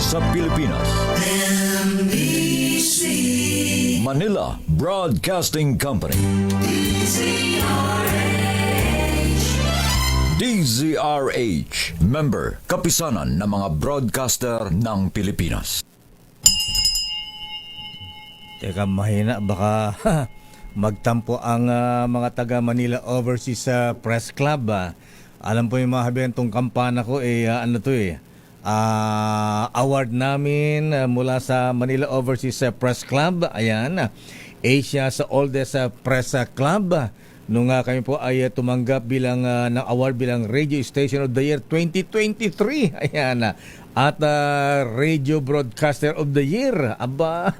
sa Pilipinas. NBC Manila Broadcasting Company. DZRH, member, kapisanan ng mga broadcaster ng Pilipinas. Teka, mahina. Baka magtampo ang mga taga Manila Overseas Press Club. Alam po yung mga habihan tong kampana ko, award namin mula sa Manila Overseas Press Club. Ayan, Asia's oldest press club. Nung kami po ay tumanggap bilang ng award bilang Radio Station of the Year 2023. Ayan, at Radio Broadcaster of the Year. Aba,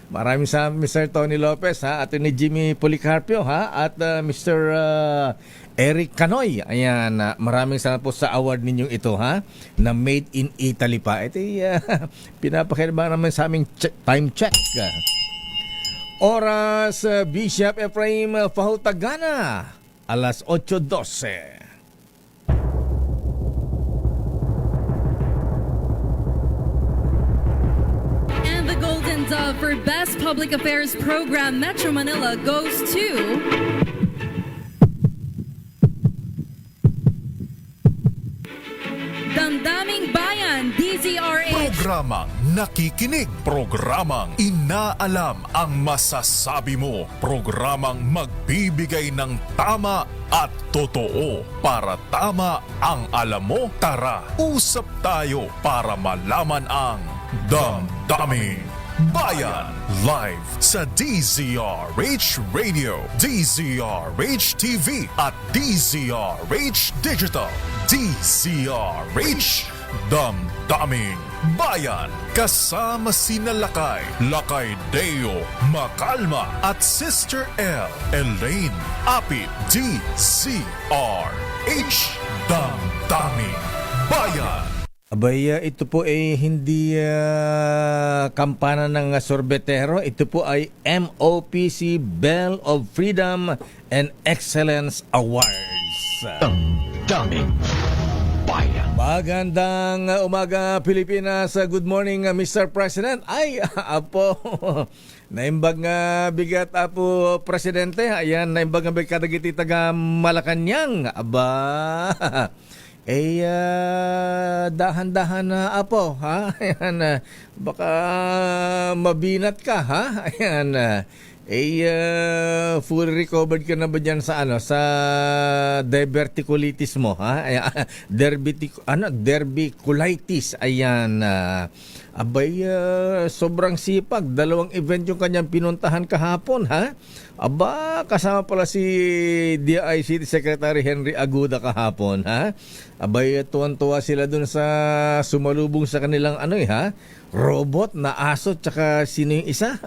maraming sa Mr. Tony Lopez, at ni Jimmy Policarpio, at Mr. Eric Canoy. Ayan, maraming salamat po sa award ninyong ito, na Made in Italy pa. Ito pinapakinabangan naman sa aming time check. Oras, Bishop Ephraim Fahutagana, alas 8:12. And the Golden Dove for Best Public Affairs Program Metro Manila goes to Damdaming Bayan, DZRH. Programang nakikinig, programang inaalam ang masasabi mo, programang magbibigay ng tama at totoo. Para tama ang alam mo, tara, usap tayo para malaman ang Damdaming Bayan. Live sa DZRH Radio, DZRH TV at DZRH Digital. DZRH Damdaming Bayan. Kasama sina Lakay Deo Macalma at Sister L Elaine Apit. DZRH Damdaming Bayan. Abay, ito po ay hindi kampana ng sorbetero. Ito po ay MOPC Bell of Freedom and Excellence Awards. Damdaming Bayan. Magandang umaga, Pilipinas. Good morning, Mr. President. Ay, apo, naimbag nga bigat, apo, Presidente. Ayan, naimbag nga bigat kadagiti taga Malacanang. Aba, dahan-dahan na, apo, Ayan, baka mabinat ka, Ayan, fully recovered ka na ba dyan sa sa diverticulitis mo, Ayan, derbiculitis. Ayan, abay, sobrang sipag. 2 event yung kanyang pinuntahan kahapon, Aba, kasama pala si DICT Secretary Henry Aguda kahapon, Abay, tuwan-tuwa sila dun sa sumalubong sa kanilang robot na aso, tsaka sino yung isa?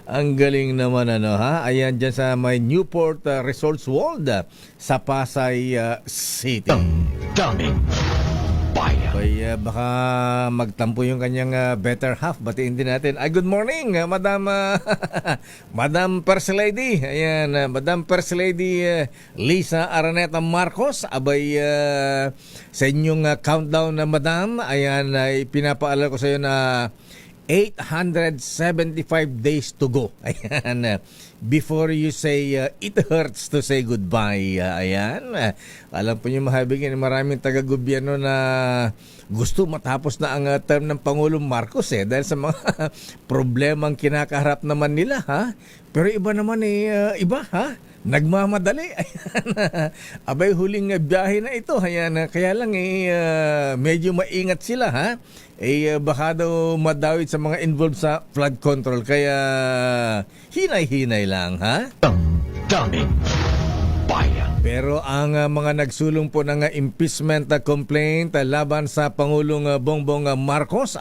Ang galing naman, Ayan, dyan sa may Newport Resorts World sa Pasay City. Damdaming Bayan. Abay, baka magtampo yung kanyang better half. Batiin din natin. Ay, good morning, Madam Madam First Lady. Ayan, Madam First Lady Lisa Araneta Marcos. Abay, sa inyong countdown na Madam, ayan, pinapaalala ko sa iyo na 875 days to go. Ayan, before you say it hurts to say goodbye. Ayan, alam po niyo, mahabigin, maraming taga-gobyerno na gusto matapos na ang term ng Pangulong Marcos dahil sa mga problemang kinakaharap naman nila, Pero iba naman iba, nagmamadali. Ayan, abay, huling biyahe na ito. Ayan, kaya lang medyo maingat sila, baka daw madawit sa mga involved sa flood control. Kaya hinay-hinay lang, Damdaming Bayan. Pero ang mga nagsulong po ng impeachment complaint laban sa Pangulong Bongbong Marcos,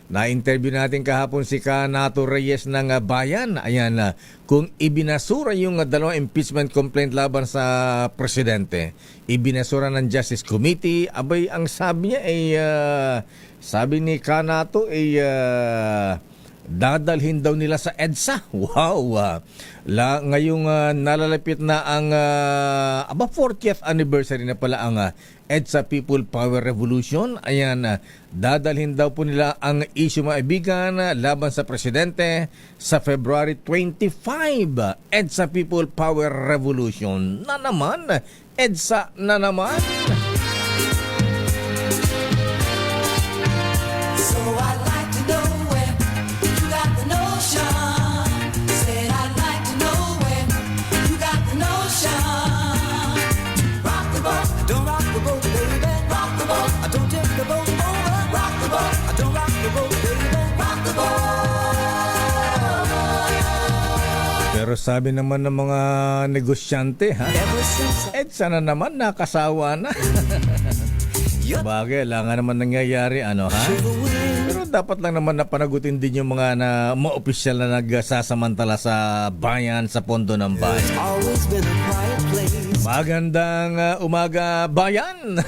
na-interview natin kahapon si Kanato Reyes ng Bayan. Ayan, kung ibinasura yung 2 impeachment complaint laban sa Presidente, ibinasura ng Justice Committee, abay, ang sabi niya sabi ni Kanato dadalhin daw nila sa EDSA. Wow! Ngayong nalalapit na ang 40th anniversary na pala ang EDSA People Power Revolution. Ayan, dadalhin daw po nila ang issue, mga kaibigan, laban sa presidente sa February 25. EDSA People Power Revolution na naman. EDSA na naman. So I'd like to know where you got the notion. Said I'd like to know where you got the notion. Rock the boat, don't rock the boat, baby. Rock the boat, I don't tip the boat over. Rock the boat, I don't rock the boat, baby. Rock the boat. Pero sabi naman ng mga negosyante, ha? Ever since EDSA na naman, nakasawa na. Bagay, lang nga naman nangyayari, ano, ha? Pero dapat lang naman na panagutin din yung mga opisyal na nagsasamantala sa bayan, sa pondo ng bayan. always been a quiet place. Magandang umaga, bayan!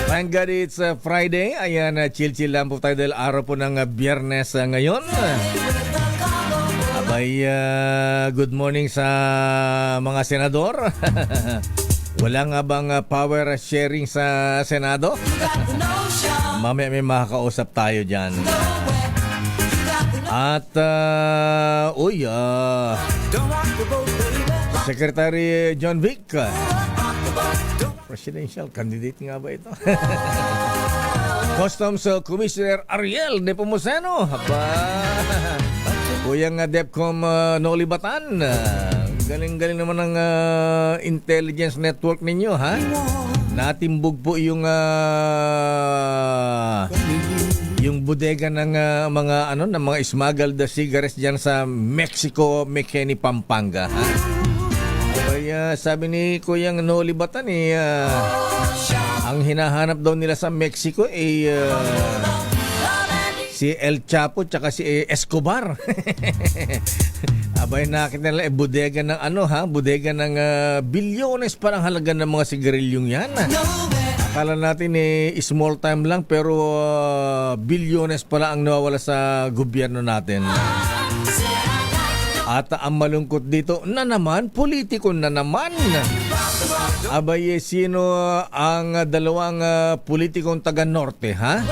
Thank God it's Friday. Ayan, chill-chill lang po tayo dahil araw po ng Biyernes ngayon. Abay, good morning sa mga senador. Wala nga bang power sharing sa Senado? Mamaya may makakausap tayo dyan. At, Secretary John Vic, presidential candidate nga ba ito? Customs Commissioner Ariel Nepomuceno. Kuyang DepCom Noli Batan. Galing-galing naman ng intelligence network ninyo, ha? Natimbog po yung bodega ng ng mga smuggled cigarettes diyan sa Mexico, McKinney, Pampanga, ha? Kaya sabi ni Kuyang Noli Batan ang hinahanap daw nila sa Mexico si El Chapo tsaka si Escobar. Abay, nakita nila bodega ng bodega ng bilyones parang halaga ng mga sigarilyong yan. Akala natin small time lang pero bilyones pala ang nawawala sa gobyerno natin. At ang malungkot dito na naman, politiko na naman. Abay, sino ang dalawang politikong taga-norte, ha?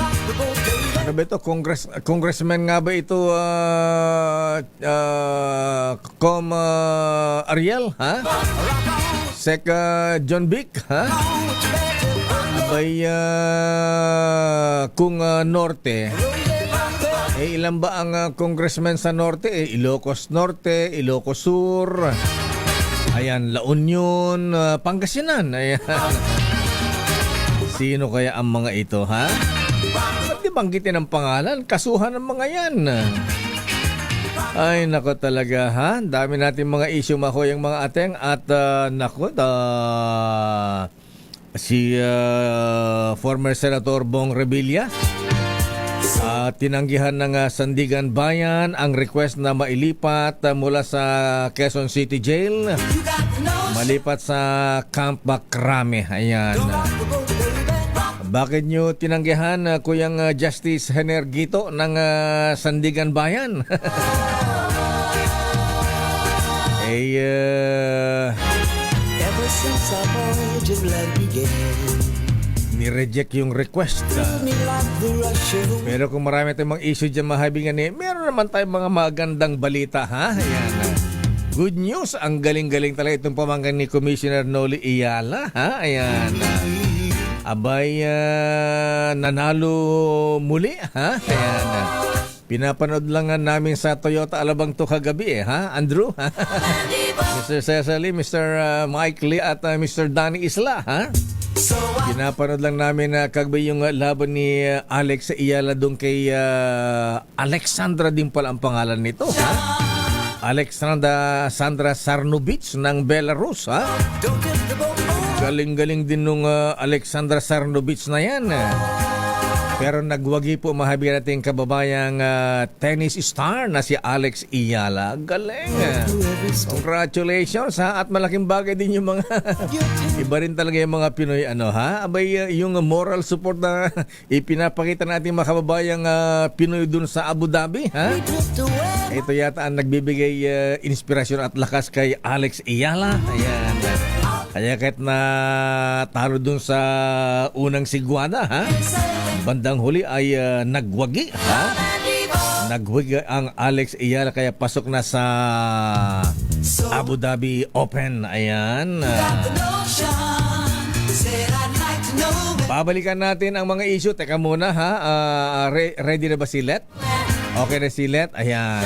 Ano ba ito? Congressman nga ba ito? Ariel, ha? Sec John Vic, ha? Abay, kung norte, ilan ba ang congressman sa norte? Ilocos Norte, Ilocos Sur, ayan, La Union, Pangasinan, ayan. Sino kaya ang mga ito, ha? Ba't di banggitin ang pangalan? Kasuhan ng mga yan. Ay, nako talaga, ha? Dami natin mga issue, mahoy ang mga ateng. At, si former Senator Bong Revilla, tinanggihan ng Sandigan Bayan ang request na mailipat mula sa Quezon City Jail, malipat sa Camp Macrame. Ayan. Bakit nyo tinanggihan, Kuyang Justice Henergito ng Sandigan Bayan? Ever since our marriage of love began, ni-reject yung request. me like the rush of a Pero kung marami tayong mga issue dyan, mahabingan meron naman tayong mga magandang balita, ha? Ayan. Good news. Ang galing-galing talaga itong pamangkin ni Commissioner Noli Iyala, ha? Ayan. Abay, nanalo muli, ha? Ayan. Pinapanood lang namin sa Toyota Alabang to kagabi, ha? Andrew, ha? Mr. Cecily, Mr. Mike Lee at Mr. Danny Isla, ha? Pinapanood lang namin kagabi yung laban ni Alex Iyala doon kay Alexandra din pala ang pangalan nito, ha? Alexandra Sandra Sarnovich ng Belarus, ha? Galing-galing din nung Alexandra Sarnovich na yan. Pero nagwagi po mahabi nating kababayang tennis star na si Alex Iyala. Galing! Congratulations ha! At malaking bagay din yung mga iba rin talaga yung mga Pinoy Abay, yung moral support na ipinapakita natin mga kababayang Pinoy dun sa Abu Dhabi ha? Ito yata ang nagbibigay inspirasyon at lakas kay Alex Iyala. Ayan. Kaya kahit na talo dun sa unang sigwada ha? Bandang huli ay nagwagi ha? Nagwagi ang Alex Iyala kaya pasok na sa Abu Dhabi Open. Ayan. Babalikan natin ang mga issue. Teka muna ha. Ready na ba si Let? Okay na si Let? Ayan.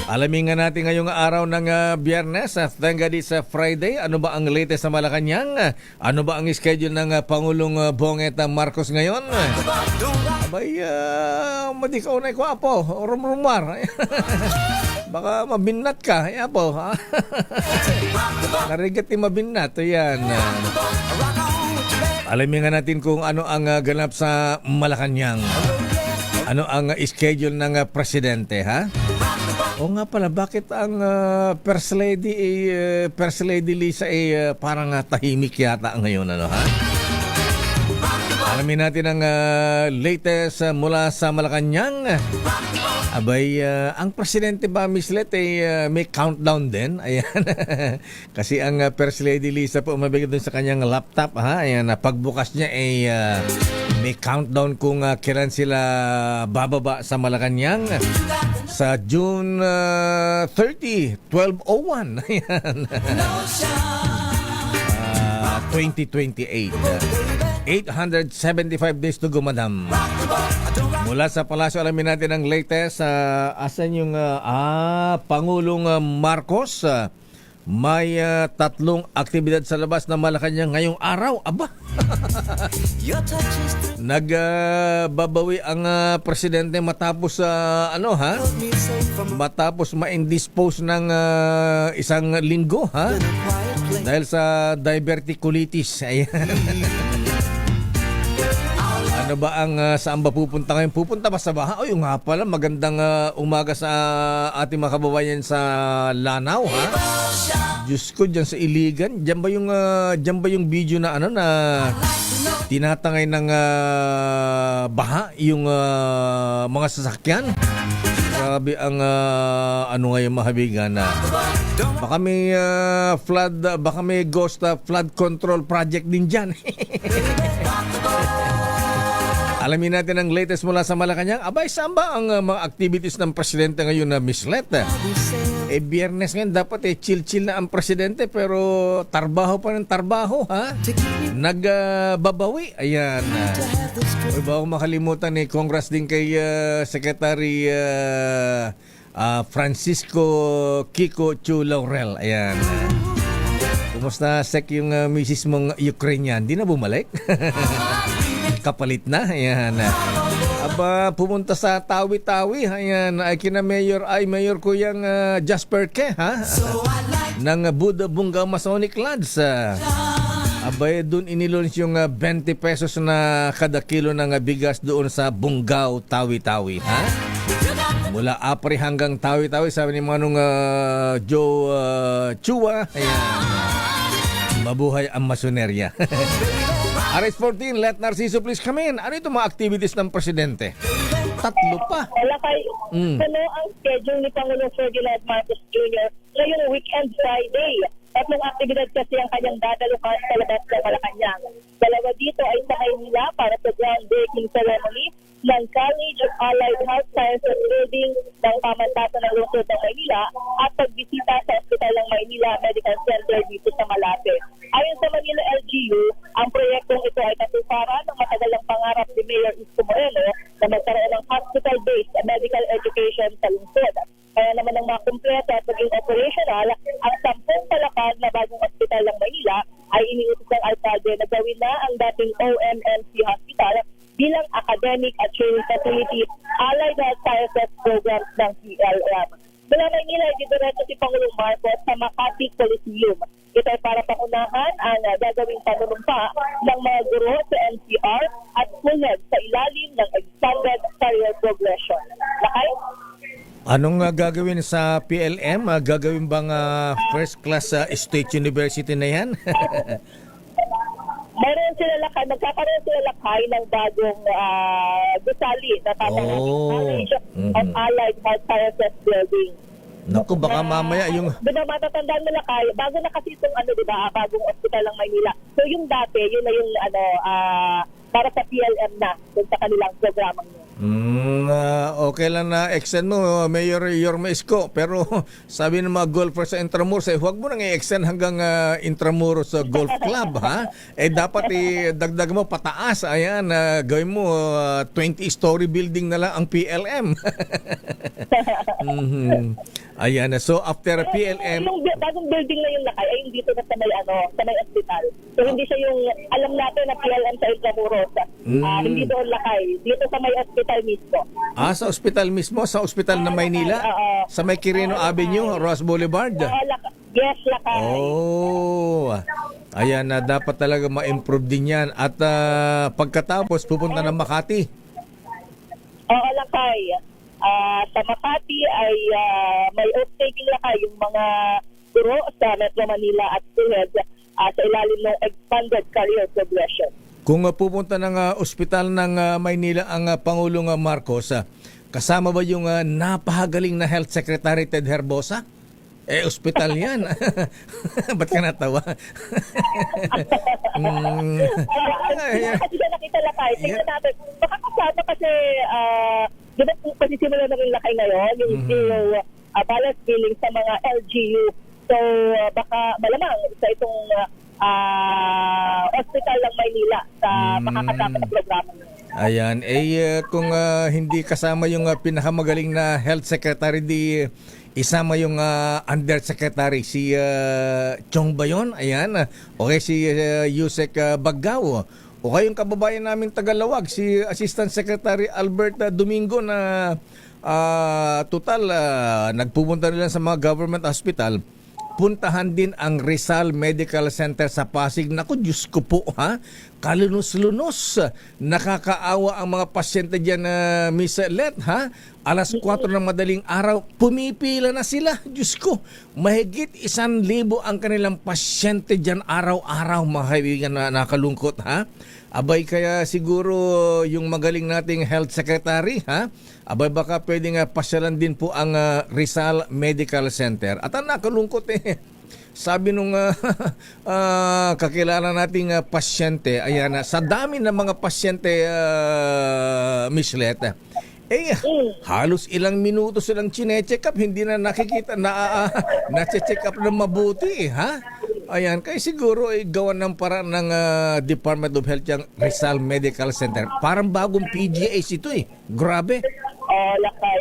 Alamin nga natin ngayong araw ng Biyernes. Thank God it's Friday. Ano ba ang latest sa Malacanang? Ano ba ang schedule ng Pangulong Bonget Marcos ngayon? Abay, madikaw na ko apo. Rumrumar. Baka mabinat ka. Ayan po. Narigat ni mabinat. Ayan. Alamin nga natin kung ano ang ganap sa Malacanang. Ano ang schedule ng presidente, ha? O nga pala, bakit ang First Lady Lisa parang tahimik yata ngayon, ha? Alamin natin ang latest mula sa Malacanang. Abay, ang presidente ba, Miss Let, may countdown din. Ayan. Kasi ang First Lady Lisa po umabigay dun sa kanyang laptop, ha? Ayan, pagbukas niya may countdown kung kailan sila bababa sa Malacanang. Sa June 30, 12:01. Ayan. 2028. 875 days to go, madam. Mula sa palasyo, alamin natin ang latest. Asan yung Pangulong Marcos? May tatlong aktibidad sa labas na Malacanang ngayong araw. Aba! Nagbabawi ang presidente matapos matapos ma-indispose ng isang linggo, ha? Dahil sa diverticulitis. Ayan. Ano ba ang saan ba pupunta ngayon? Pupunta ba sa baha? Ay, nga pala, magandang umaga sa ating mga kababayan sa Lanao, ha? Diyos ko, dyan sa Iligan. Dyan ba yung video na na tinatangay ng baha yung mga sasakyan? Grabe ang ngayon mahabigan na. Baka may flood, baka may ghost flood control project din dyan. Alamin natin ang latest mula sa Malacanang. Abay, saan ba ang mga activities ng presidente ngayon na Miss Let? Biyernes ngayon, dapat chill-chill na ang presidente pero tarbaho pa ng tarbaho, ha? Nagbabawi. Ayan. Huwag ba akong makalimutan congrats din kay Secretary Francisco Kiko Chu Laurel. Ayan. Kumusta, Sek, yung misis mong Ukrainian? Di na bumalik? Kapalit na. Ayan. Aba, pumunta sa Tawi-Tawi. Ayan. Ay kina Mayor ko yung Jasper Ke, ha? Ng Buddha Bunga Masonic Lads. Abay, doon inilons yung 20 pesos na kada kilo ng bigas doon sa Bungaw, Tawi-Tawi, ha? Mula Apri hanggang Tawi-Tawi, sabi ni Manong Joe Chua. Ayan. Mabuhay ang masonerya. RH14, Let Narciso please come in. Ano itong mga activities ng presidente? Tatlo pa. Wala ano ang schedule ni Pangulong Ferdinand Marcos Jr. ngayong weekend Friday. Tatlong aktibidad kasi ang kanyang dadaluhan sa labas ng Malacanang. Dalawa dito ay sa Maynila para sa groundbreaking ceremony ng College of Allied Health Sciences Building ng pamantasan ng lungsod ng Maynila at pagbisita sa Hospital ng Maynila Medical Center dito sa Malate. Ayon sa Manila LGU, ang proyektong ito ay katuparan ng matagalang pangarap ni Mayor Isko Moreno na magkaroon ng hospital-based medical education sa lungsod. Kaya naman ang makumpleto at maging operational, ang 10 palakad na bagong hospital ng Maynila ay iniutos ng alkalde na gawin na ang dating OMMC Hospital bilang academic at training facility allied health sciences programs ng PLM. Mula Maynila, didiretso si Pangulong Marcos sa Makati Coliseum. Ito ay para pangunahan ang gagawing panunumpa ng mga guro sa NCR at sunod sa ilalim ng Expanded Career Progression. Lakay? Anong gagawin sa PLM? Gagawin bang first class state university na yan? Mayroon sila lakay, magkakaroon sila lakay ng bagong gusali na tatawagin College of Allied Health Sciences Building. Naku, baka mamaya yung... Diba matatandaan mo lakay, bago na kasi itong diba, bagong ospital ng Maynila. So yung dati, yun na yung para sa PLM na, dun sa kanilang programang yun. Okay lang na extend mo, Mayor Yorme Isko. Pero sabi ng mga golfers sa Intramuros, huwag mo nang i-extend hanggang Intramuros Golf Club, ha? Dapat dagdag mo pataas. Ayan, gawin mo 20-story building na lang ang PLM. Ayan, so after PLM... Yung bagong building na yung lakay ay dito na sa may ospital. So hindi siya yung, alam natin na PLM sa Intramuros. Hindi doon lakay. Dito sa may ospital mismo. Sa ospital mismo? Sa ospital ng Maynila? Sa may Quirino Avenue, Ross Boulevard? Yes, lakay. Oh, ayan, dapat talaga ma-improve din yan. At pagkatapos, pupunta ng Makati. Oo, lakay. Sa Makati ay may off-taking lakay yung mga guro sa Metro Manila at PhilHealth sa ilalim ng Expanded Career Progression. Kung pupunta ng ospital ng Maynila ang Pangulong Marcos, kasama ba yung napahagaling na Health Secretary Ted Herbosa? Ospital yan. Ba't ka natawa? Kasi siya nakita lakay. Tingnan natin. Baka kasama kasi di ba pasisimula na rin lakay ngayon yung balance billing sa mga LGU. So baka malamang sa itong hospital ng Maynila sa makakasama ng programa. Ayan, kung hindi kasama yung pinakamagaling na health secretary, di isama yung undersecretary, si Chong Bayon, ayan, okay, si Yusek Baggao, o kayong kababayan namin Tagalawag, si Assistant Secretary Albert Domingo na total nagpupunta rin sa mga government hospital. Puntahan din ang Rizal Medical Center sa Pasig. Naku, Diyos ko po, ha? Kalunos-lunos. Nakakaawa ang mga pasyente dyan, Miss Let, ha? Alas 4 ng madaling araw, pumipila na sila. Diyos ko, mahigit 1,000 ang kanilang pasyente dyan araw-araw, mga kaibigan, na nakalungkot, ha? Abay, kaya siguro yung magaling nating health secretary, ha? Abay, baka pwedeng pasyalan din po ang Rizal Medical Center. At ang nakalungkot sabi nung kakilala nating pasyente, ayan, sa dami ng mga pasyente, Miss Leta, halos ilang minuto silang chine-check up, hindi na nakikita na-check up na mabuti, ha? Ayan, kaya siguro gawan ng paraan ng Department of Health yung Rizal Medical Center. Parang bagong PGH ito Grabe. Lakay.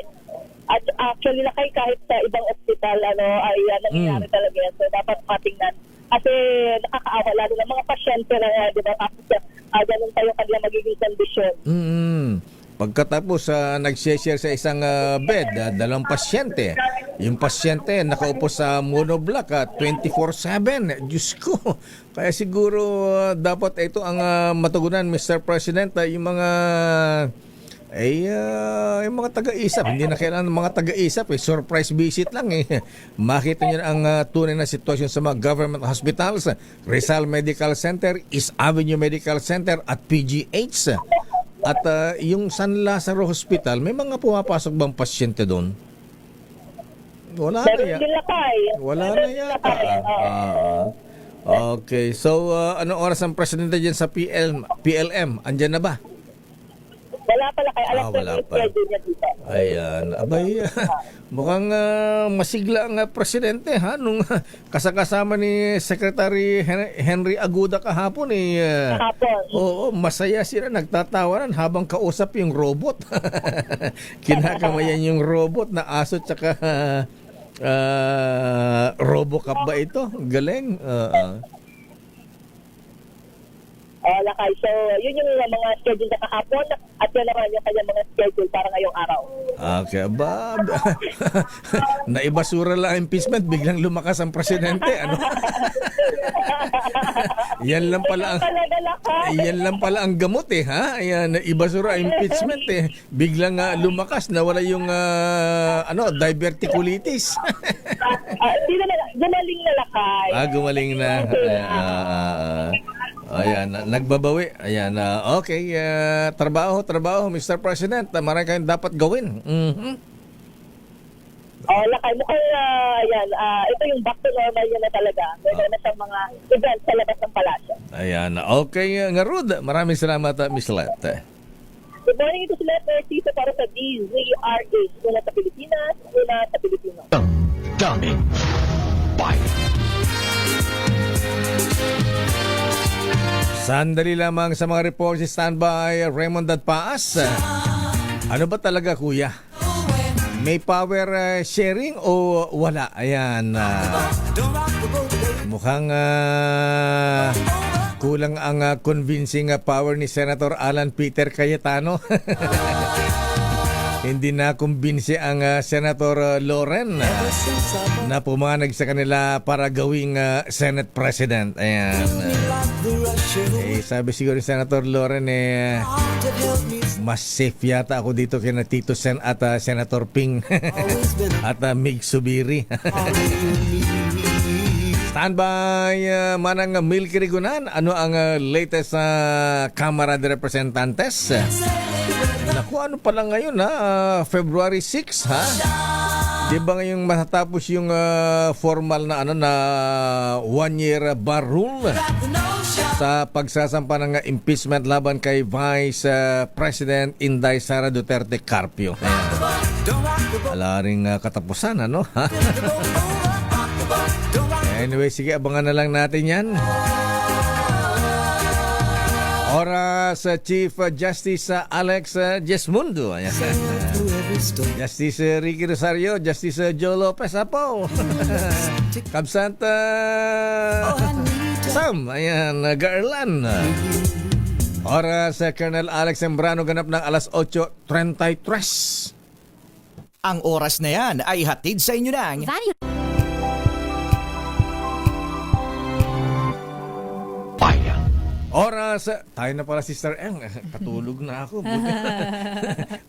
At actually, lakay, kahit sa ibang ospital, ay nangyayari talaga yan. So, dapat matingnan. Kasi nakakaawa lalo ng mga pasyente na, di ba, tapos ganun tayo kanilang magiging kondisyon. Pagkatapos nag-share sa isang bed, 2 pasyente. Yung pasyente nakaupo sa monoblock 24/7. Diyos ko. Kaya siguro dapat ito ang matugunan, Mr. President, yung mga yung mga taga-isap. Hindi na kailangan ng mga taga-isap. Surprise visit lang. Makita niyo ang tunay na sitwasyon sa mga government hospitals, Rizal Medical Center, East Avenue Medical Center at PGH. At yung San Lazaro Hospital, may mga pumapasok bang pasyente doon? Wala na yata. Wala na yata. Okay. So, anong oras ang presidente dyan sa PLM? Andyan na ba? Wala pala kayo. Alam ko wala yung pa. schedule niya dito. Ayan. Abay, mukhang masigla ang presidente, ha? Nung kasakasama ni Secretary Henry Aguda kahapon, Kahapon. Oo, masaya sila, nagtatawanan habang kausap yung robot. Kinakamayan yung robot na aso tsaka Robocop ba ito? Galing. Lakay. So, yun yung mga schedule na kahapon at yun naman yung kanyang mga schedule para ngayong araw. Okay, Naibasura lang ang impeachment, biglang lumakas ang presidente. Ano? Yan lang pala ang Talaga lakay. yan lang pala ang gamot ha. Ayan, ibasura impeachment Biglang lumakas, nawala yung diverticulitis. Gumaling na lakay. Gumaling na. Ayan, nagbabawi. Ayan, okay. Trabaho, Mr. President. Marami kayong dapat gawin. Lakay, mukhang ito yung back to normal yun na talaga. Meron na siyang mga events sa labas ng palasyo. Ayan, okay. Nga Rod, maraming salamat, Miss Let. Good morning, ito si Let Narciso para sa DZRH. Una sa Pilipinas, una sa Pilipino. Daming bayan. Sandali lamang sa mga reports si standby Raymond Dadpaas. Ano ba talaga, kuya? May power sharing o wala? Ayan. Mukhang kulang ang convincing power ni Senator Alan Peter Cayetano. Hindi na kumbinsi ang Senator Loren na pumanag sa kanila para gawing Senate President. Ayan. Sabi siguro ni Senator Loren mas safe yata ako dito kina Tito Sen at Senator Ping at Mig Subiri. Standby manang Milky Rigunan. Ano ang latest sa Kamara de Representantes? Naku, ano pala ngayon February 6 ha? Di ba ngayong matatapos yung formal na 1-year bar rule sa pagsasampa ng impeachment laban kay Vice President Inday Sara Duterte Carpio. Wala ring katapusan, ano? Anyway, sige, abangan na lang natin yan. Oras Chief Justice Alex Jesmundo. Justice Ricky Rosario, Justice Joe Lopez Apo. Kabsanta Sam, ayan, Garland. Oras Colonel Alex Sembrano, ganap ng alas 8:33. Ang oras na yan ay hatid sa inyo ng Bayan. Oras, tayo na pala Sister Eng. Patulog na ako.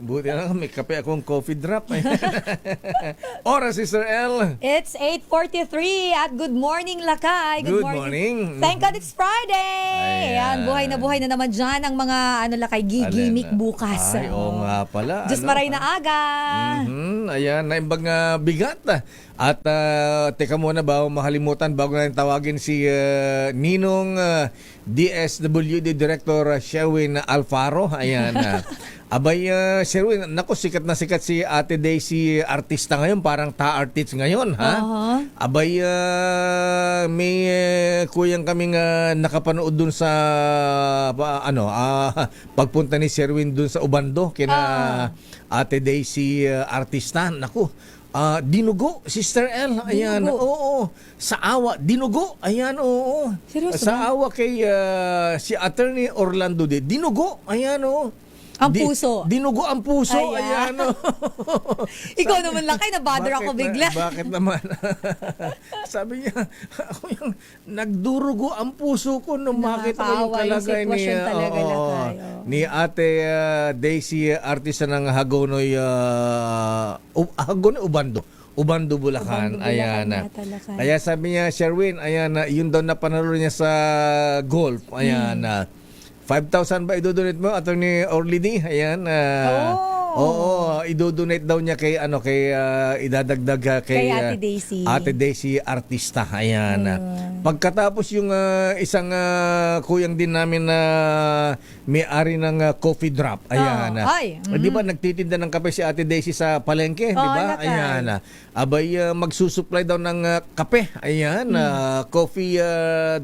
Buti na lang, may kape akong coffee drop. Oras, Sister L. It's 8:43 at good morning, Lakay. Good morning. Thank God it's Friday. Ayan. Ayan, buhay na buhay na naman dyan ang mga Lakay gigimik bukas. Ay, oo nga pala. Diyos maray na aga. Ayan, naimbag bigat. At teka muna bago makalimutan, bago natin tawagin si Ninong DSWD Director Sherwin Alfaro. Ayan. Abay, Sherwin, naku, sikat na sikat si Ate Daisy artista ngayon, parang ta-artist ngayon, ha? Abay, may kuyang kaming nakapanood dun sa pagpunta ni Sherwin dun sa Ubando kina Ate Daisy artista. Naku, dinugo, Sister L. Ayan, Dinugo? oo. Sa awa, dinugo. Ayan, oo. Seryoso Sa ba? awa kay si Attorney Orlando de dinugo. Ayan, oo. Ang puso. Dinugo ang puso. Ayan. Ayan, oo. Ikaw naman, Lakay, na-bother ako bigla. Bakit naman? Sabi niya, ako yung nagdurugo ang puso ko nung makita ko yung Nakakaawa yung kalagay ni, sitwasyon talaga, Lakay, ni Ate Daisy, artista ng Hagonoy, Hagonoy Ubando, Bulacan. Ubando, Bulacan Ayan. yata, Lakay. Kaya sabi niya, Sherwin, ayan, yun daw na panalo niya sa golf. Ayan, 5,000 ba idodonate mo, Attorney Orlidi? Ayan. Oo, idodonate daw niya kay idadagdag kay Kay Ate Daisy. Ate Daisy artista. Ayan. Pagkatapos yung isang kuyang din namin na may-ari ng coffee drop. Ayan. Ay. Di ba nagtitinda ng kape si Ate Daisy sa palengke, di ba? Lakay. Ayan. Abay magsusupply daw ng kape. Ayan, coffee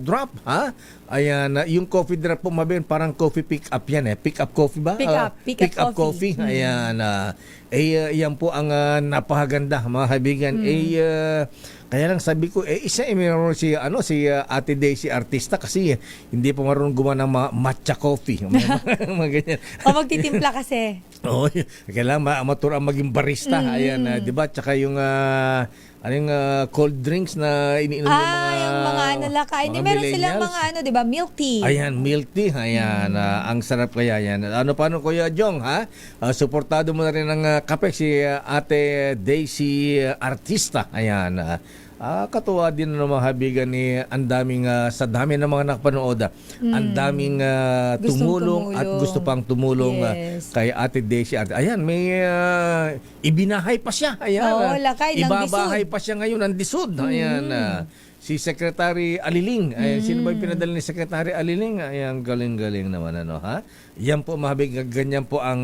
drop, ha? Ayan, yung coffee drop po mabin, parang coffee pick up yan Pick up coffee ba? Pick up coffee. Ayan, yan po ang napakaganda, mga kaibigan. Kaya lang sabi ko, isa meron si Ate Daisy artista kasi hindi pa marunong gumawa ng matcha coffee. Mga ganyan. O magtitimpla kasi. Oo, kailangan matura maging barista. Ayan, 'di ba? Tsaka yung cold drinks na iniinom ng mga yung mga ano lakay. Hindi, mga meron silang millennials. mga ano, di ba? Milk tea. Ayan, milk tea. Ayan, ang sarap kaya yan. Paano Kuya Jong, ha? Suportado mo na rin ng kape si Ate Daisy Artista. Ayan, katuwa din ng mga habigan ni ang daming sa dami ng mga nakapanood. Ang daming tumulong at gusto pang tumulong Yes. kay Ate Daisy. Ayan, may ibinahay pa siya. Ayan, Oo, lakay ng ibabahay Disud. pa siya ngayon ng Disud. Ayan, si Secretary Aliling. Ayan, sino ba yung pinadala ni Secretary Aliling? Ayan, galing-galing naman, ha? Yan po, mahabig, ganyan po ang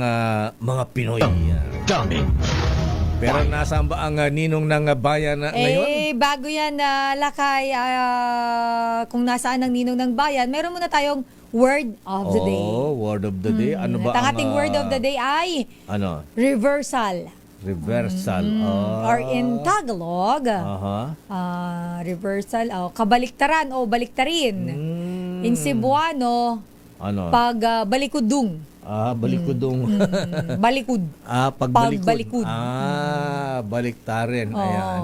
mga Pinoy. Daming Pero nasaan ba ang ninong ng bayan ngayon? Bago yan lakay, kung nasaan ang ninong ng bayan, meron muna tayong word of the day. Oh, word of the day. Ano ba At ang ating word of the day ay Ano? reversal. Reversal. Or in Tagalog, reversal, kabaliktaran o baliktarin. In Cebuano, Ano? balikudung. Balikudong. Balikud. Pagbalikod. Pagbalikod. Baliktarin. Oo. Ayan.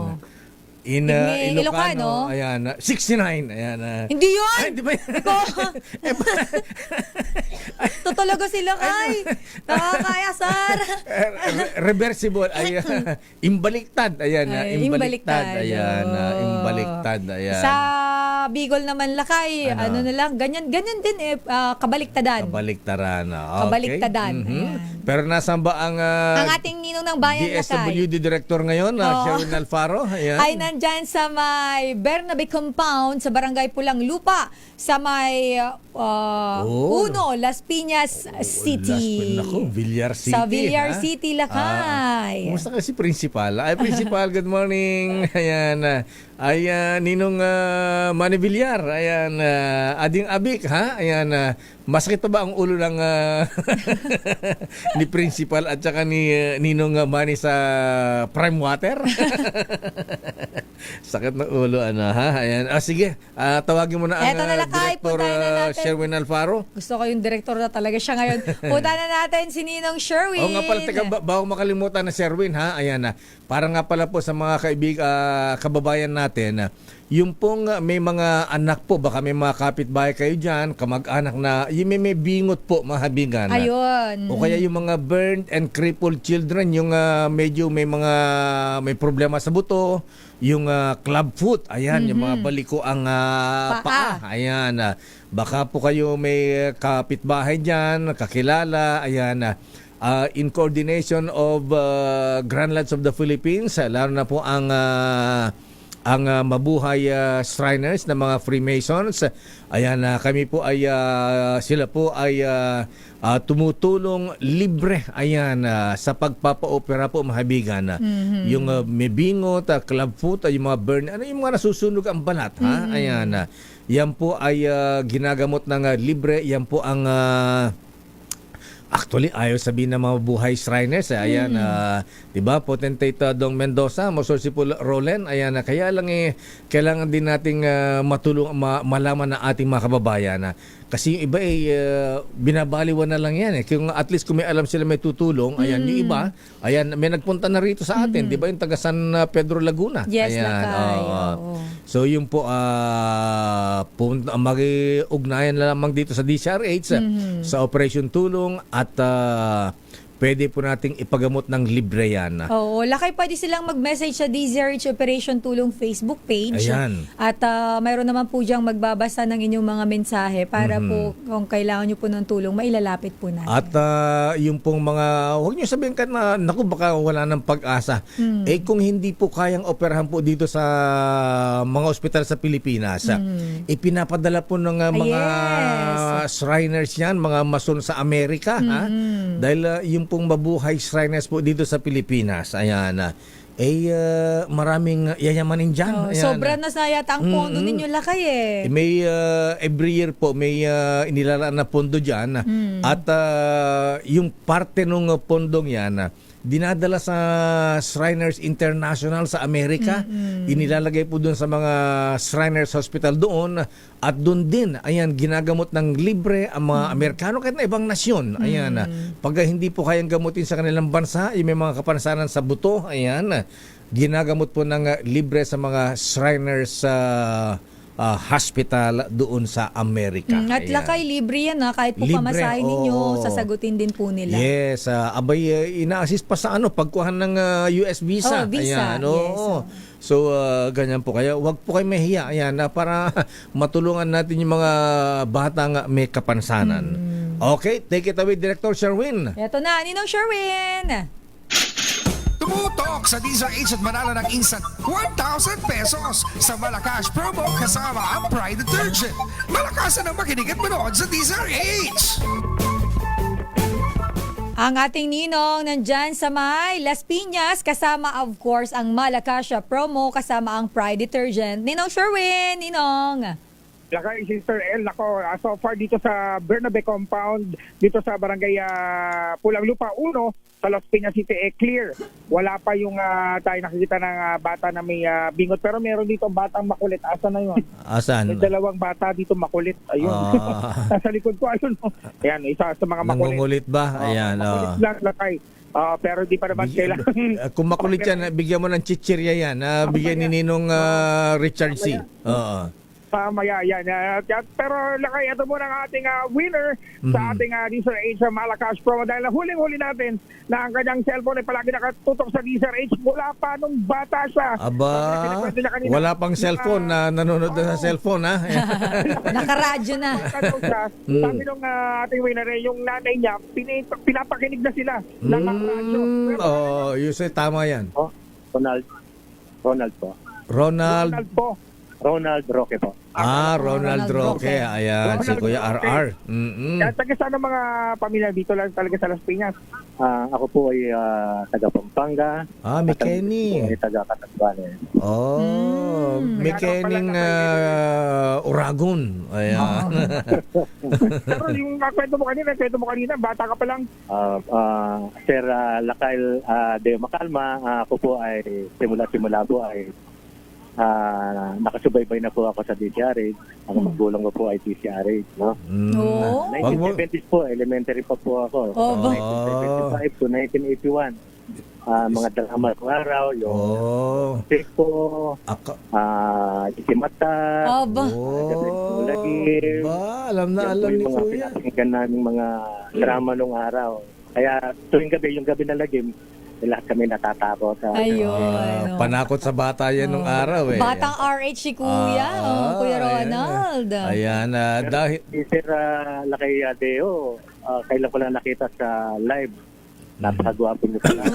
In Ilocano, ayan, 69. Ayan. Hindi yun! Ay, di ba yan? Ito talaga sila kay. Nakakaya, sir. Reversible. Ayan. Imbaliktad. Ayan. Imbaliktad. Ayan. Oh. Imbaliktad. Ayan. Sa Bicol naman lakay, ano na lang, ganyan din kabaliktadan. Kabaliktaran. Okay. Kabaliktadan. Mhm. Ayan. Pero nasan ba ang Ang ating ninong ng bayan lakay DSWD director ngayon, Sherwin Alfaro? Ayan. ay nandyan sa may Bernabe Compound sa Barangay Pulang Lupa sa may Uno, Las Piñas City. Naku, Villar City. Sa Villar ha? City, lakay. Kumusta kasi principal? Ay, principal, good morning. Ayan. Ninong Manny Villar. Ayan. Ading Abik, ha? Ayan. Masakit pa ba ang ulo ng ni principal at saka ni Ninong Manny sa Prime Water? Sakit ng ulo, ha? Ayan. Sige, tawagin mo na ang Eto na lakay, Director puntahan na natin. Sherwin Alfaro. Gusto ko yung director na talaga siya ngayon. Punta na natin si Ninong Sherwin. Oo nga pala, teka, bago makalimutan na Sherwin, ha? Ayan na. Para nga pala po sa mga kababayan natin, yung pong may mga anak po, baka may mga kapitbahay kayo dyan, kamag-anak na, yung may bingot po, mahabigan. Ayun. O kaya yung mga burned and crippled children, yung medyo may problema sa buto, yung club foot, ayan, yung mga baliko ang paa. Ayan, baka po kayo may kapitbahay dyan, kakilala, ayan, in coordination of Grand Lodge of the Philippines, lalo na po ang mabuhay Shriners na mga Freemasons. Ayan, kami po ay sila po ay tumutulong libre ayan sa pagpapa-opera po mahabigan. Yung may bingot, club foot, yung mga burn, yung mga nasusunog ang balat, ha? Ayan. Yan po ay ginagamot ng libre. Yan po ang actually, ayaw sabihin ng mga buhay Shriners. Ayan, di ba? Potentate Dong Mendoza, Mosorsipo Rolen. Ayan, kaya lang kailangan din nating malaman ng ating mga kababayan. Kasi yung iba binabaliwan na lang yan. Kung at least kung may alam sila may tutulong, ayan, yung iba, ayan, may nagpunta na rito sa atin. Di ba yung taga San Pedro Laguna? Yes, ayan, lakay. So yun po, mag-ugnayan na lamang dito sa DCRH sa Operation Tulong at pwede po nating ipagamot ng libre yan. Oo, lakay pwede silang mag-message sa DZRH Operation Tulong Facebook page. Ayan. At mayroon naman po diyang magbabasa ng inyong mga mensahe para po kung kailangan nyo po ng tulong, mailalapit po natin. At yung pong mga, huwag nyo sabihin ka na, naku, baka wala ng pag-asa. Kung hindi po kayang operahan po dito sa mga ospital sa Pilipinas, ipinapadala po ng mga Shriners yan, mga mason sa Amerika. Ha? Dahil yung pong mabuhay Shriners po dito sa Pilipinas, ayan, maraming yayamanin dyan. Ayan. Sobra na sa yata ang pondo ninyo lakay May every year po may inilalaan na pondo dyan at yung parte ng pondong yan dinadala sa Shriners International sa Amerika. Inilalagay po doon sa mga Shriners Hospital doon at doon din, ayan, ginagamot ng libre ang mga Amerikano kahit na ibang nasyon. Ayan, pag hindi po kayang gamutin sa kanilang bansa, yung may mga kapansanan sa buto, ayan, ginagamot po ng libre sa mga Shriners hospital doon sa Amerika. At Ayan. lakay libre yan kahit po Libre, pamasahin ninyo, oo. sasagutin din po nila. Yes, abay ina-assist pa sa pagkuhan ng US visa. Oh, visa, Ayan, yes. So ganyan po kaya wag po kayo mahiya ayan para matulungan natin yung mga batang may kapansanan. Okay, take it away Director Sherwin. Ito na, Ninong Sherwin! Tumutok sa DZRH at manalo ng instant 1,000 pesos sa Malakas promo kasama ang Pride Detergent. Malakasan ang makinig at manood sa DZRH! Ang ating ninong nandyan sa may Las Piñas, kasama of course ang Malakasha promo, kasama ang Pride Detergent. Ninong Sherwin, Ninong! Lakay, Sister El, ako, so far dito sa Bernabe Compound, dito sa Barangay Pulang Lupa 1, sa Las Piñas City, clear. Wala pa yung tayo nakikita ng bata na may bingot. Pero meron dito batang makulit. Asa na yun? Asan? May dalawang bata dito makulit. Ayun. Nasa likod ko, ayun. Ayan, isa sa mga makulit. Nangungulit ba? Ayan. Makulit lang, Lakay. Pero di pa naman kailangan. Kung makulit yan, bigyan mo ng chichirya yan. Bigyan ni Ninong Richard C. Oo. Mamaya yan. Pero Lakay, ito muna ang ating winner sa ating DZRH Malakas promo. Dahil huling-huli natin na ang kanyang cellphone ay palagi nakatutok sa DZRH mula pa nung bata siya. Aba, wala pang cellphone na nanonood na sa cellphone, ha? Nakaradyo na. Sabi nung ating winner, yung nanay niya, pinapakinig na sila ng radyo. You say tama yan. Ronald po. Ronald Ronald Roque po. Ronald Roque. Ayan, si Kuya RR. Taga saan ang mga pamilya dito lang talaga sa Las Piñas? Ako po ay taga Pampanga. Mekeni. Ay taga Catanduanes. Mekening Uragon. Ayan. Pero yung kwento mo kanina, bata ka pa lang. Sir Lakail de Macalma, ako po ay simula po ay nakasubaybay na po ako sa DZRH. Ang magulang ko po ay DZRH, no? 1970s po, elementary pa po ako. 1975 to 1981. Mga drama ng araw, yung Seko, Isimata, Lagim. Alam ni mga Kuya. pinakinggan namin mga drama nung araw. Kaya tuwing gabi, yung gabi na Lagim, lahat kami natatakot. Ayun. Panakot sa bata yan nung araw eh. Batang RH si Kuya. Kuya Ronald. Ayan. Dahil... Si Sir Lakay Deo, kailan ko lang nakita sa live. Napakagwapo niyo pala.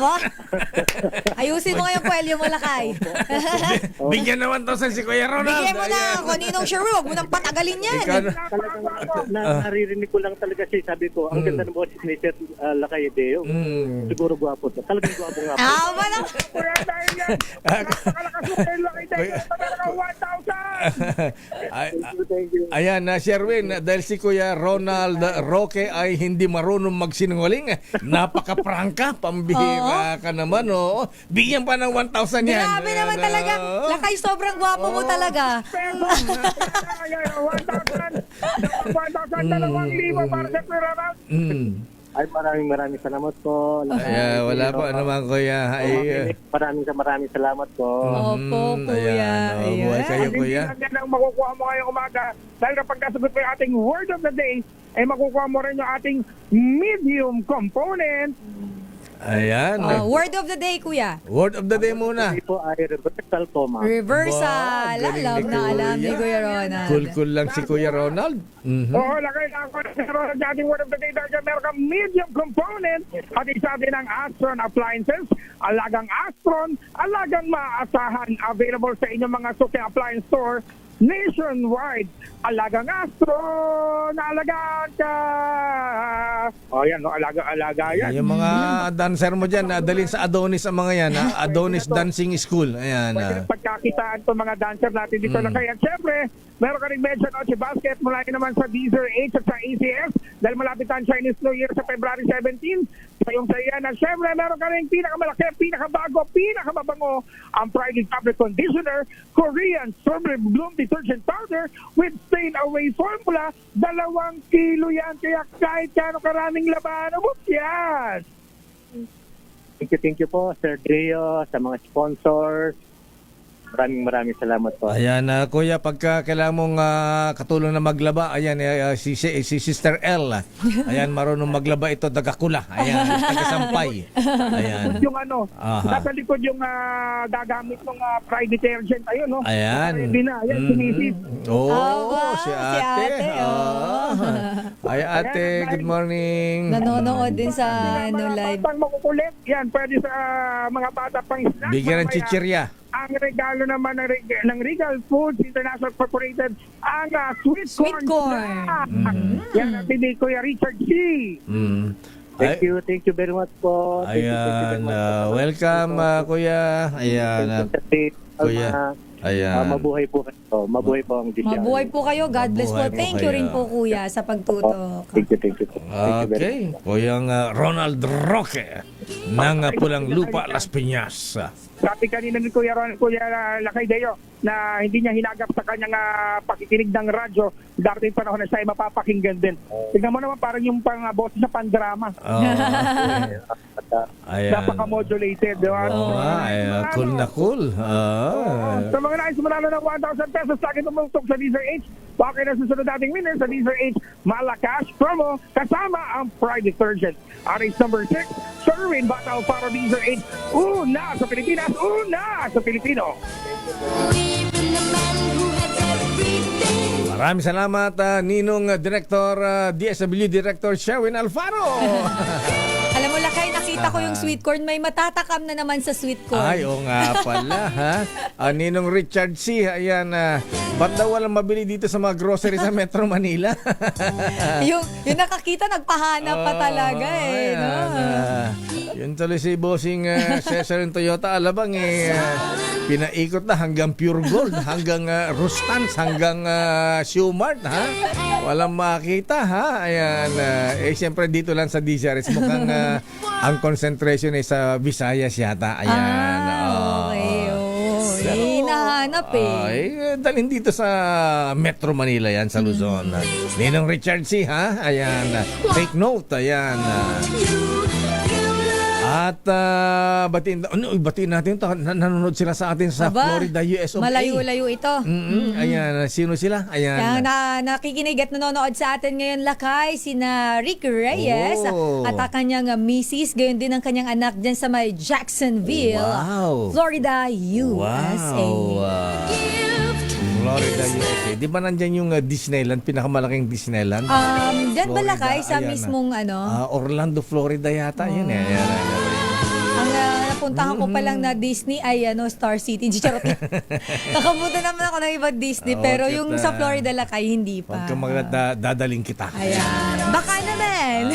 Ayusin mo ngayon, Puelyo mo, Lakay. Bigyan naman to sa si Kuya Ronald. Bigyan mo na ako, Ninong Sherwin. Huwag mo nang patagalin yan. Naririnig ko lang talaga siya. Sabi ko, ang ganda ng boses ni Sir Lakay Deo. Siguro gwapo to. Talagang gwapo nga po. Wala. Kuya, dahil yan. Napakalakas mo kayo Lakay Deo. Talaga 1,000! Thank you. Ayan, Sherwin, dahil si Kuya Ronald Roque ay hindi marunong magsinungaling, napaka-prangka, pambihira ka naman, bigyan pa ng 1,000 yan. Grabe naman talaga. Lakay, sobrang gwapo mo talaga. 1,000, 2,000 para sa Kuya Ronald. Ay, maraming salamat po. Wala po naman, Kuya. Maraming salamat po. Opo, Kuya. Buhay kayo, Kuya. Hindi lang ang makukuha mo ngayong umaga. Dahil kapag kasagot mo yung ating word of the day, ay makukuha mo rin yung ating medium component. Ayan. Word of the day, Kuya. Word of the day muna. Ito po ay reversal po, ma'am. Reversal. Galing Alam ni na alam ni Kuya. Kuya Ronald. Cool lang si Kuya Ronald. Oo, lagay na ako sa ating word of the day. Dahil meron kang medium component at isa din ang Astron Appliances. Alagang Astron, alagang maaasahan. Available sa inyong mga suki appliance store nationwide. Alagang Astron, alagaan ka. Yan, alaga yan. Yung mga dancer mo dyan, dalhin sa Adonis ang mga yan. Adonis Dancing School. Ayan. Pwede pagkakitaan itong mga dancer natin dito na kaya. Siyempre, Meron ka rin Medyo Noche Basket mula rin naman sa DZRH at sa ACS dahil malapit ang Chinese New Year sa February 17. Sayong saya na syempre meron ka rin pinakamalaki, pinakabago, pinakamabango ang Pride Fabric Conditioner, Korean Strawberry Bloom Detergent Powder with stain away formula. 2 kilo yan, kaya kahit kano karaming laban, abot yan. Thank you po, Sir Drio, sa mga sponsors. Maraming salamat po. Ayan, kuya, pagka kailangan mong katulong na maglaba, ayan, si Sister L. Ayan, marunong maglaba ito, dagakula. Ayan, tagasampay. Ayan. Yung nasa likod yung gagamit ng Pride detergent, ayun, no? Ayan. Hindi na, ayan, sinisid. Si ate. Ay, ate, good morning. Nanonood din sa live. Batang makukulit, yan, pwede sa mga bata pang snack. Bigyan ng chichirya. Ang regalo naman ng Regal Foods International Corporated, ang sweet corn. Yan ang pinili Kuya Richard C. Thank you very much po. Ayan, welcome, kuya. Ayan, kuya. Ayan. Mabuhay po kayo. Mabuhay po ang Diyos. Mabuhay po kayo. God bless po. Mabuhay po Thank you kayo. rin po, kuya, sa pagtutok. Thank you. Okay, kuyang Ronald Roque ng Pulang Lupa, Las Piñas. Sabi kanina ni Kuya Lakay Deo na hindi niya hinagap sa kanyang pakikinig ng radyo, darating panahon na siya ay mapapakinggan din. Tignan mo naman parang yung boses sa pandrama. Napaka-modulated. Cool na cool. Sa mga nais manalo ng 1,000 pesos, sa akin tumutok sa DZRH. Bakit na susunod nating winner sa DZRH Malakas promo kasama ang Pride Detergent. RH number 6, Sherwin Bataw para DZRH. Una sa Pilipinas, una sa Pilipino. Maraming salamat, Ninong Director, DSW Director Sherwin Alfaro. Alam mo, Lakay, nakita ko yung sweet corn. May matatakam na naman sa sweet corn. Ay, oo nga pala, ha? Ninong Richard C. Ayan, ba't daw walang mabili dito sa mga grocery sa Metro Manila? yung nakakita, nagpahanap pa talaga no? Yun tuloy si Bossing Cesar ng Toyota Alabang, pinaikot na hanggang Pure Gold, hanggang Rustans, hanggang Shoemart, ha? Walang makita, ha? Ayan, siyempre dito lang sa DZRH, mukhang ang concentration ay sa Visayas yata. Ayan. Hinahanap dalhin dito sa Metro Manila yan, sa Luzon. Ninong Richard C, ha? Ayan. Take note, ayan. At batiin natin ito. Nanonood sila sa atin sa Florida, US of A. Malayo-layo ito. Ayan, sino sila? Ayan. Nakikinig at nanonood sa atin ngayon, Lakay, sina Rick Reyes at ang kanyang misis, gayon din ang kanyang anak dyan sa may Jacksonville, Florida, USA. Florida, USA. Di ba nandyan yung Disneyland, pinakamalaking Disneyland? Dyan ba, Lakay, sa mismong Orlando, Florida yata. Yun Ang napuntahan ko pa lang na Disney ay Star City. Charot. Nakapunta naman ako ng ibang Disney, pero yung sa Florida, Lakay, hindi pa. Pagka dadaling kita. Ayan. Baka naman.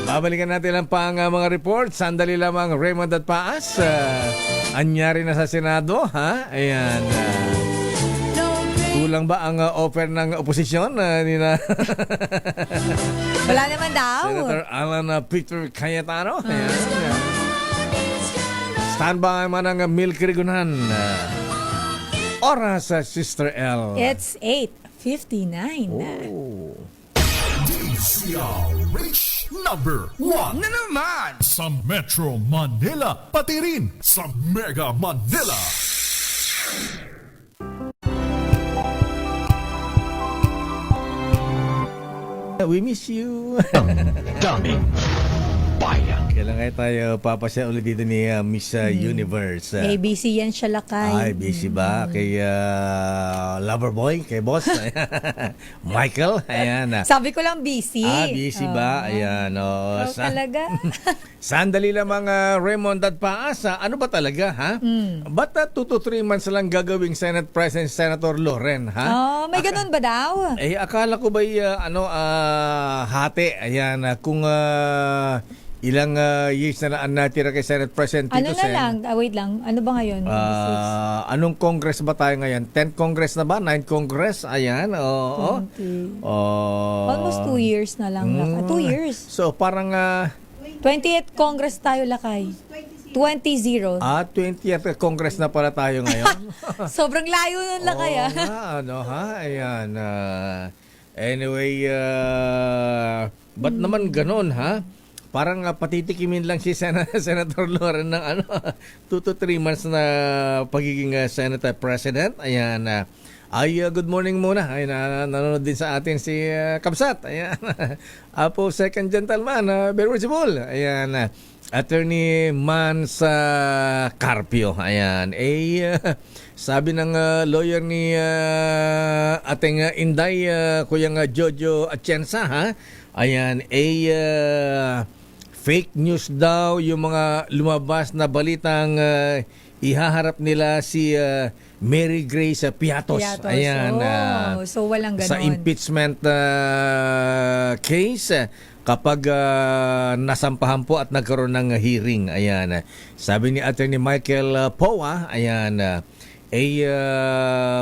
Babalikan natin ang mga reports. Sandali lamang, Raymond at Paas. Anyari na sa Senado, ha? Ayan. Kulang ba ang offer ng oposisyon? Wala naman daw. Senator Alan Peter Cayetano. Ayan. Stand by man ang Milk Rigunan. Oras sa Sister L. It's 8:59. DZRH number 1 Na naman! sa Metro Manila, pati rin sa Mega Manila. We miss you. Daming bayan. Kailangan tayo papasya ulit dito ni Miss Universe. ABC yan siya, Lakay. Ay, busy ba? Kay Loverboy, kay boss. Michael, ayan. Sabi ko lang busy. Busy ba? Ayan. Talaga? Sandali lang mga Raymond at Paasa. Ano ba talaga, ha? Ba't 2 to 3 months lang gagawing Senate President Senator Loren, ha? May ganun ba daw? Akala ko ba'y hati? Ayan, kung ilang years na natira kay Senate President Ano Tito na Sen. lang? Wait lang. Ano ba ngayon? Anong Congress ba tayo ngayon? 10th Congress na ba? 9th Congress? Ayan. Oo. 20. Almost 2 years na lang. 2 years. So, parang 20th Congress tayo, Lakay. 20-0. 20th Congress na pala tayo ngayon. Sobrang layo nun, Lakay. Oo nga, ano ha? Ayan. Anyway, ba't naman ganon ha? Parang patitikimin lang si Senator Loren ng 2 to 3 months na pagiging Senate President. Ayan. Good morning muna. Ay, nanonood din sa atin si Kamsat. Ayan. Apo, second gentleman, very visible. Ayan. Attorney Mans Carpio. Ayan. Sabi ng lawyer ni ating Inday, Kuyang Jojo Atienza, ha? Ayan. Fake news daw yung mga lumabas na balitang ihaharap nila si Mary Grace Piatos. Ayan. So walang ganon. Sa impeachment case kapag nasampahan po at nagkaroon ng hearing. Ayan. Sabi ni Attorney Michael Poa, ayan,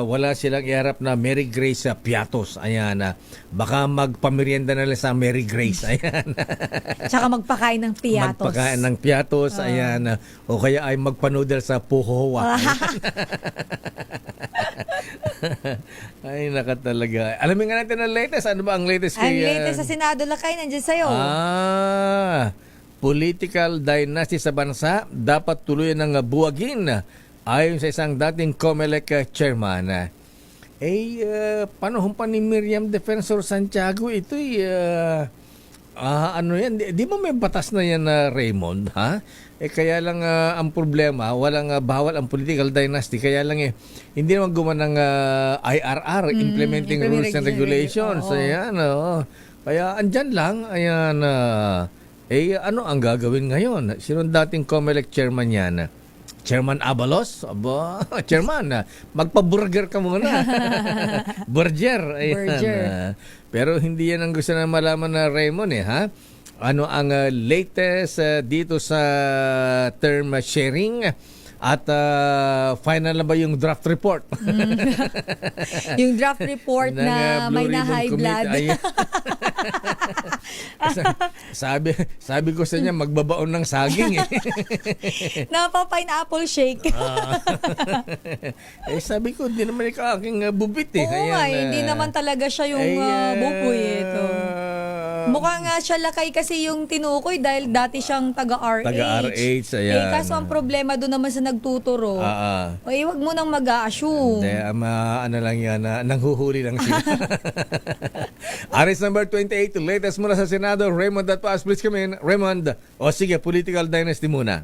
wala silang iharap na Mary Grace Piatos. Ayan. Baka magpamerienda na lang sa Mary Grace. Ayan. Tsaka magpakain ng piatos. Magpakain ng piatos. Ayan. O kaya ay magpanoodle sa Puhowa. Ay, naka talaga. Alamin nga natin ang latest. Ano ba ang latest kay... Ang latest sa Senado, Lakay, nandiyan sa'yo. Political dynasty sa bansa dapat tuluyan ng buwagin ayon sa isang dating COMELEC chairman. Panahon pa ni Miriam Defensor Santiago, ito'y ano yan, di ba may batas na yan, Raymond, ha? Kaya lang ang problema, walang bawal ang political dynasty, kaya lang hindi naman gumawa ng IRR, Implementing Rules and Regulations. Ayan, kaya andyan lang, ayan, ano ang gagawin ngayon? Sino dating COMELEC chairman yan? Chairman Abalos? Aba, Chairman, magpa-burger ka muna. Burger. Ayan. Pero hindi yan ang gusto na malaman na Raymond, ha? Ano ang latest dito sa term sharing? At final na ba yung draft report? Yung draft report na may na high blood. sabi ko sa niya, magbabaon ng saging. Napa-pineapple shake. Sabi ko, hindi naman ikaw aking bubit. Oo nga, hindi naman talaga siya yung buboy. Mukhang siya Lakay kasi yung tinukoy dahil dati siyang taga-RH. Taga-RH, ayan. Kaso ang problema doon naman sa nagtuturo. Wag mo nang mag-a-assume. Hindi, ano lang yan, nanghuhuli lang siya. Aris number 28, latest muna sa Senado, Raymond at Paas, please come in. Raymond, sige, political dynasty muna.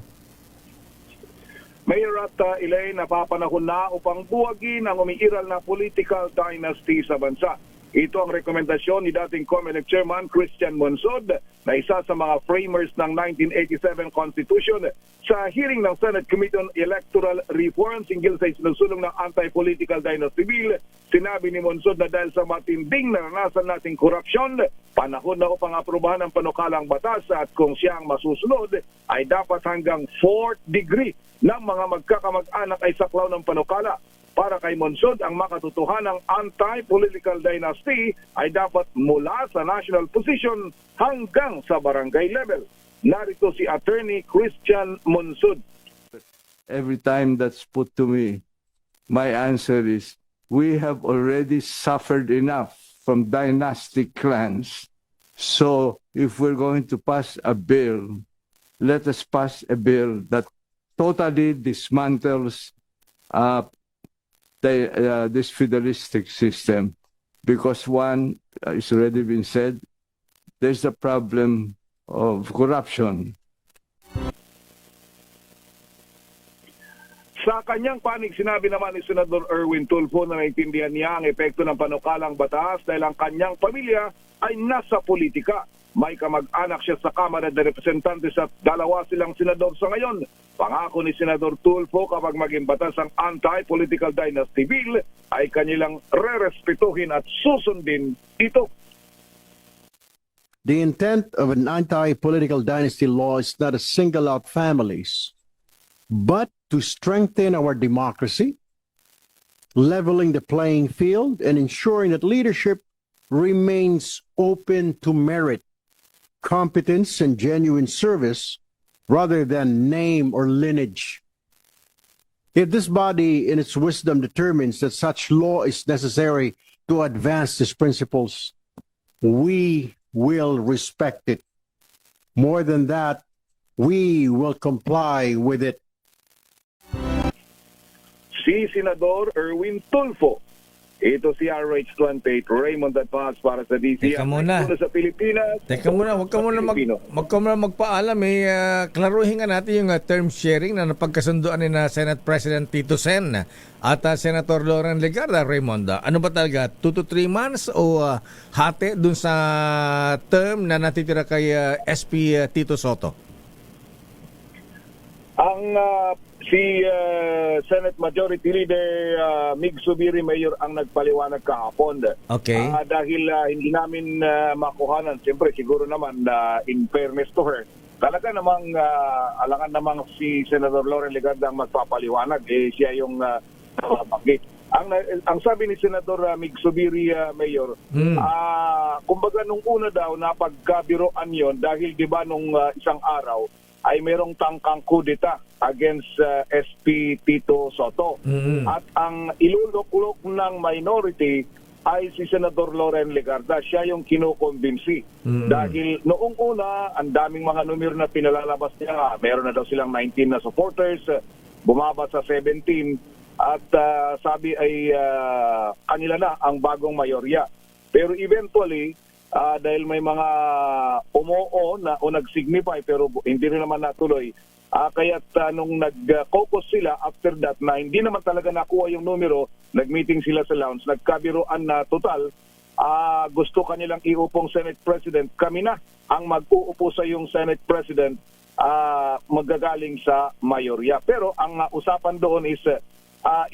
Mayor at Elaine, napapanahon na upang buwagin ang umiiral na political dynasty sa bansa. Ito ang rekomendasyon ni dating COMELEC Chairman Christian Monsod na isa sa mga framers ng 1987 Constitution sa hearing ng Senate Committee on Electoral Reform hinggil sa isinusulong ng Anti-Political Dynasty Bill. Sinabi ni Monsod na dahil sa matinding naranasan nating korupsyon, panahon na upang aprubahan ang panukalang batas at kung siya ang masusunod ay dapat hanggang 4th degree ng mga magkakamag-anak ay saklaw ng panukala. Para kay Monsod, ang makatotohanang anti-political dynasty ay dapat mula sa national position hanggang sa barangay level. Narito si Attorney Christian Monsod. Every time that's put to me, my answer is, we have already suffered enough from dynastic clans. So if we're going to pass a bill, let us pass a bill that totally dismantles this feudalistic system, because one, it's already been said, there's a problem of corruption. Sa kanyang panig, sinabi naman ni Senador Erwin Tulfo na naintindihan niya ang epekto ng panukalang batas dahil ang kanyang pamilya ay nasa politika. May kamag-anak siya sa Kamara de Representantes at dalawa silang senador sa ngayon. Pangako ni Senador Tulfo kapag maging batas ang anti-political dynasty bill ay kanilang rerespetuhin at susundin ito. the intent of an anti-political dynasty law is not to single out families, but to strengthen our democracy, leveling the playing field, and ensuring that leadership remains open to merit, competence, and genuine service rather than name or lineage. If this body in its wisdom determines that such law is necessary to advance these principles, we will respect it. More than that, we will comply with it. Si Senador Erwin Tulfo. Ito si RH28 Raymond Advance para sa DCI. Teka muna. Sa Pilipinas. Teka muna, wag ka muna magpaalam. Klaruhin nga natin yung term sharing na napagkasunduan ni na Senate President Tito Sen at Senator Loren Legarda. Raymond, ano ba talaga? 2 to 3 months o hati dun sa term na natitira kay SP Tito Soto? Ang si Senate Majority Leader Mig Zubiri Mayor ang nagpaliwanag kahapon. Okay. Dahil hindi namin makuhanan, siyempre siguro naman in fairness to her, talaga namang alangan namang si Senator Loren Legarda ang magpapaliwanag. Siya yung nabanggit. Ang sabi ni Senator Mig Zubiri Mayor, kumbaga nung una daw napagkabiroan yon dahil di ba nung isang araw ay merong tangkang kudeta against SP Tito Soto. At ang iluluklok ng minority ay si Senador Loren Legarda. Siya yung kinukumbinsi. Dahil noong una, ang daming mga numero na pinalalabas niya. Meron na daw silang 19 na supporters, bumaba sa 17, at sabi ay kanila na ang bagong mayorya. Pero eventually, dahil may mga umoo na o nag-signify pero hindi rin naman natuloy. Kaya't nung nag-caucus sila after that na hindi naman talaga nakuha yung numero, nag-meeting sila sa lounge, nagkabiruan na total, gusto kanilang iupong Senate President. Kami na ang mag-uupo sa yung Senate President magagaling sa mayorya. Pero ang usapan doon is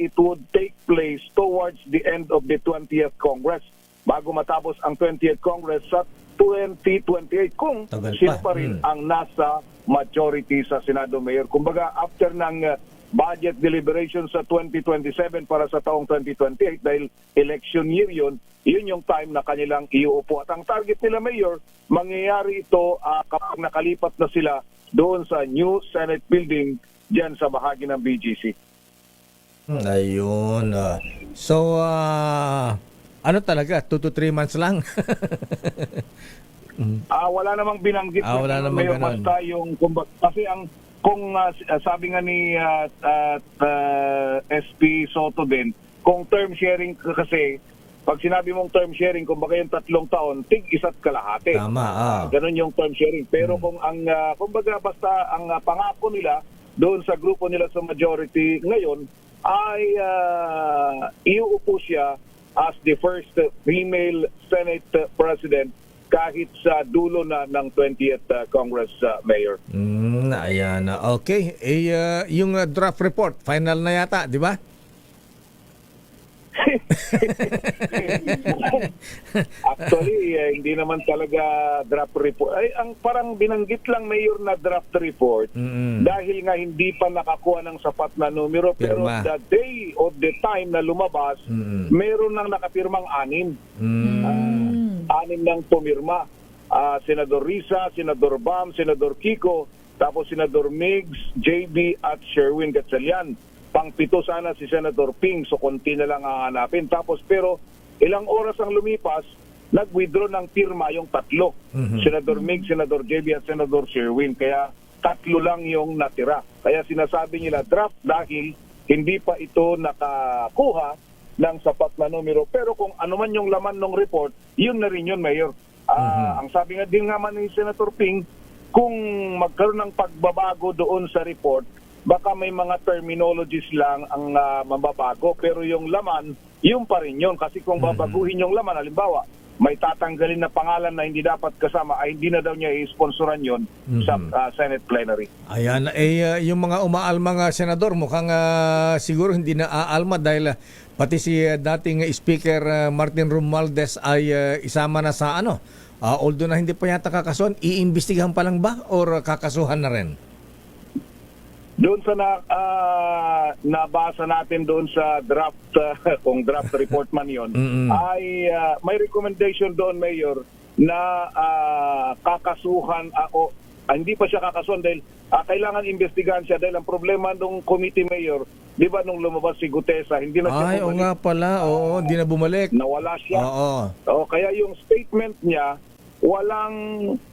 it would take place towards the end of the 20th Congress, bago matapos ang 20th Congress sa 2028 kung sino pa rin ang nasa majority sa Senado Mayor. Kumbaga after ng budget deliberation sa 2027 para sa taong 2028 dahil election year yun yung time na kanilang iuupo. At ang target nila Mayor, mangyayari ito kapag nakalipat na sila doon sa new Senate building diyan sa bahagi ng BGC. Ayun. So, ano talaga? 2 to 3 months lang? Wala namang binanggit wala namang Mayor, basta yung kasi kung sabi nga ni SP Soto din, kung term sharing kasi pag sinabi mong term sharing, kung baka yung 3 taon, tig isa't kalahati. Tama. Ganun yung term sharing. Pero kung kumbaga basta ang pangako nila doon sa grupo nila sa majority ngayon ay iuupo siya as the first female Senate President kahit sa dulo na ng 20th Congress Mayor. Ayan. Okay. Yung draft report, final na yata, di ba? Actually, hindi naman talaga draft report. Ay, ang parang binanggit lang Mayor na draft report dahil nga hindi pa nakakuha ng sapat na numero. Pero the day of the time na lumabas, meron nang nakapirmang 6. 6 nang pumirma. Senador Risa, Senador Bam, Senador Kiko, tapos Senador Migs, JB at Sherwin Gatchalian. Pang-7 sana si Senator Ping, so konti na lang hahanapin. Tapos pero ilang oras ang lumipas, nag-withdraw ng pirma yung 3. Senador Mig, Senador JB at Senador Sherwin. Kaya 3 lang yung natira. Kaya sinasabi nila draft dahil hindi pa ito nakakuha ng sapat na numero. Pero kung ano man yung laman ng report, yun na rin yun, Mayor. Ang sabi nga din naman ni Senator Ping, kung magkaroon ng pagbabago doon sa report, baka may mga terminologies lang ang mababago, pero yung laman, yung pa rin yun. Kasi kung babaguhin yung laman, halimbawa, may tatanggalin na pangalan na hindi dapat kasama, ay hindi na daw niya i-sponsoran yun sa Senate plenary. Ayan, yung mga umaalmang senador, mukhang siguro hindi na aalma dahil pati si dating Speaker Martin Romualdez ay isama na sa Although na hindi pa yata kakasuhan, iimbestigahan pa lang ba or kakasuhan na rin? Doon sa nabasa natin doon sa draft, kung draft report man yon, ay may recommendation doon, Mayor, na kakasuhan ako. Hindi pa siya kakasuhan dahil kailangan imbestigahan siya dahil ang problema nung committee, Mayor, di ba nung lumabas si Gutesa, hindi na siya bumalik. Oo nga pala, oo, hindi na bumalik. Nawala siya. Oo. Kaya yung statement niya, walang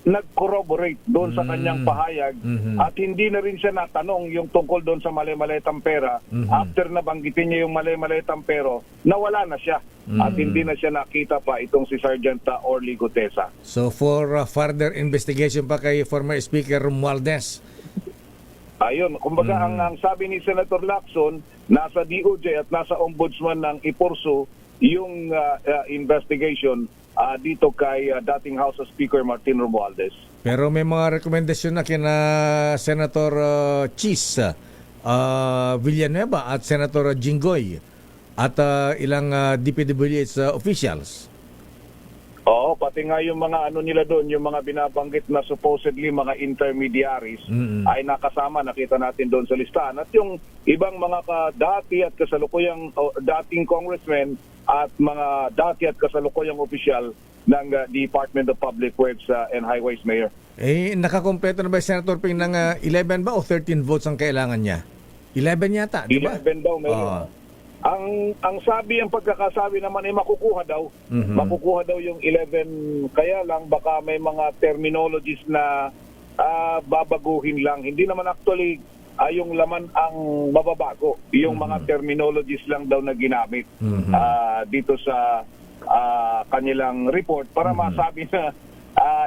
nag-corroborate doon sa kanyang pahayag at hindi na rin siya natanong yung tungkol doon sa mali-malitang pera. After na banggitin niya yung mali-malitang pero, nawala na siya at hindi na siya nakita pa itong si Sergeant Orly Gutesa. So for further investigation pa kay former Speaker Romualdez. Ayun, kumbaga ang sabi ni Senator Lacson, nasa DOJ at nasa Ombudsman ng ipurso yung investigation dito kay dating House Speaker Martin Romualdez. Pero may mga rekomendasyon na kina Senator Chis Villanueva at Senator Jinggoy at ilang DPWH officials. Oo, pati nga yung mga nila doon, yung mga binabanggit na supposedly mga intermediaries ay nakasama, nakita natin doon sa listahan. At yung ibang mga dati at kasalukuyang dating congressmen at mga dati at kasalukuyang opisyal ng Department of Public Works and Highways, Mayor. Nakakompleto na ba Senator Ping ng 11 ba o 13 votes ang kailangan niya? 11 yata, di ba? 11 daw, Mayor. Ang sabi, ang pagkakasabi naman ay makukuha daw. Makukuha daw yung 11. Kaya lang baka may mga terminologies na babaguhin lang. Hindi naman actually yung laman ang mababago. Yung mga terminologies lang daw na ginamit dito sa kanilang report para masabi na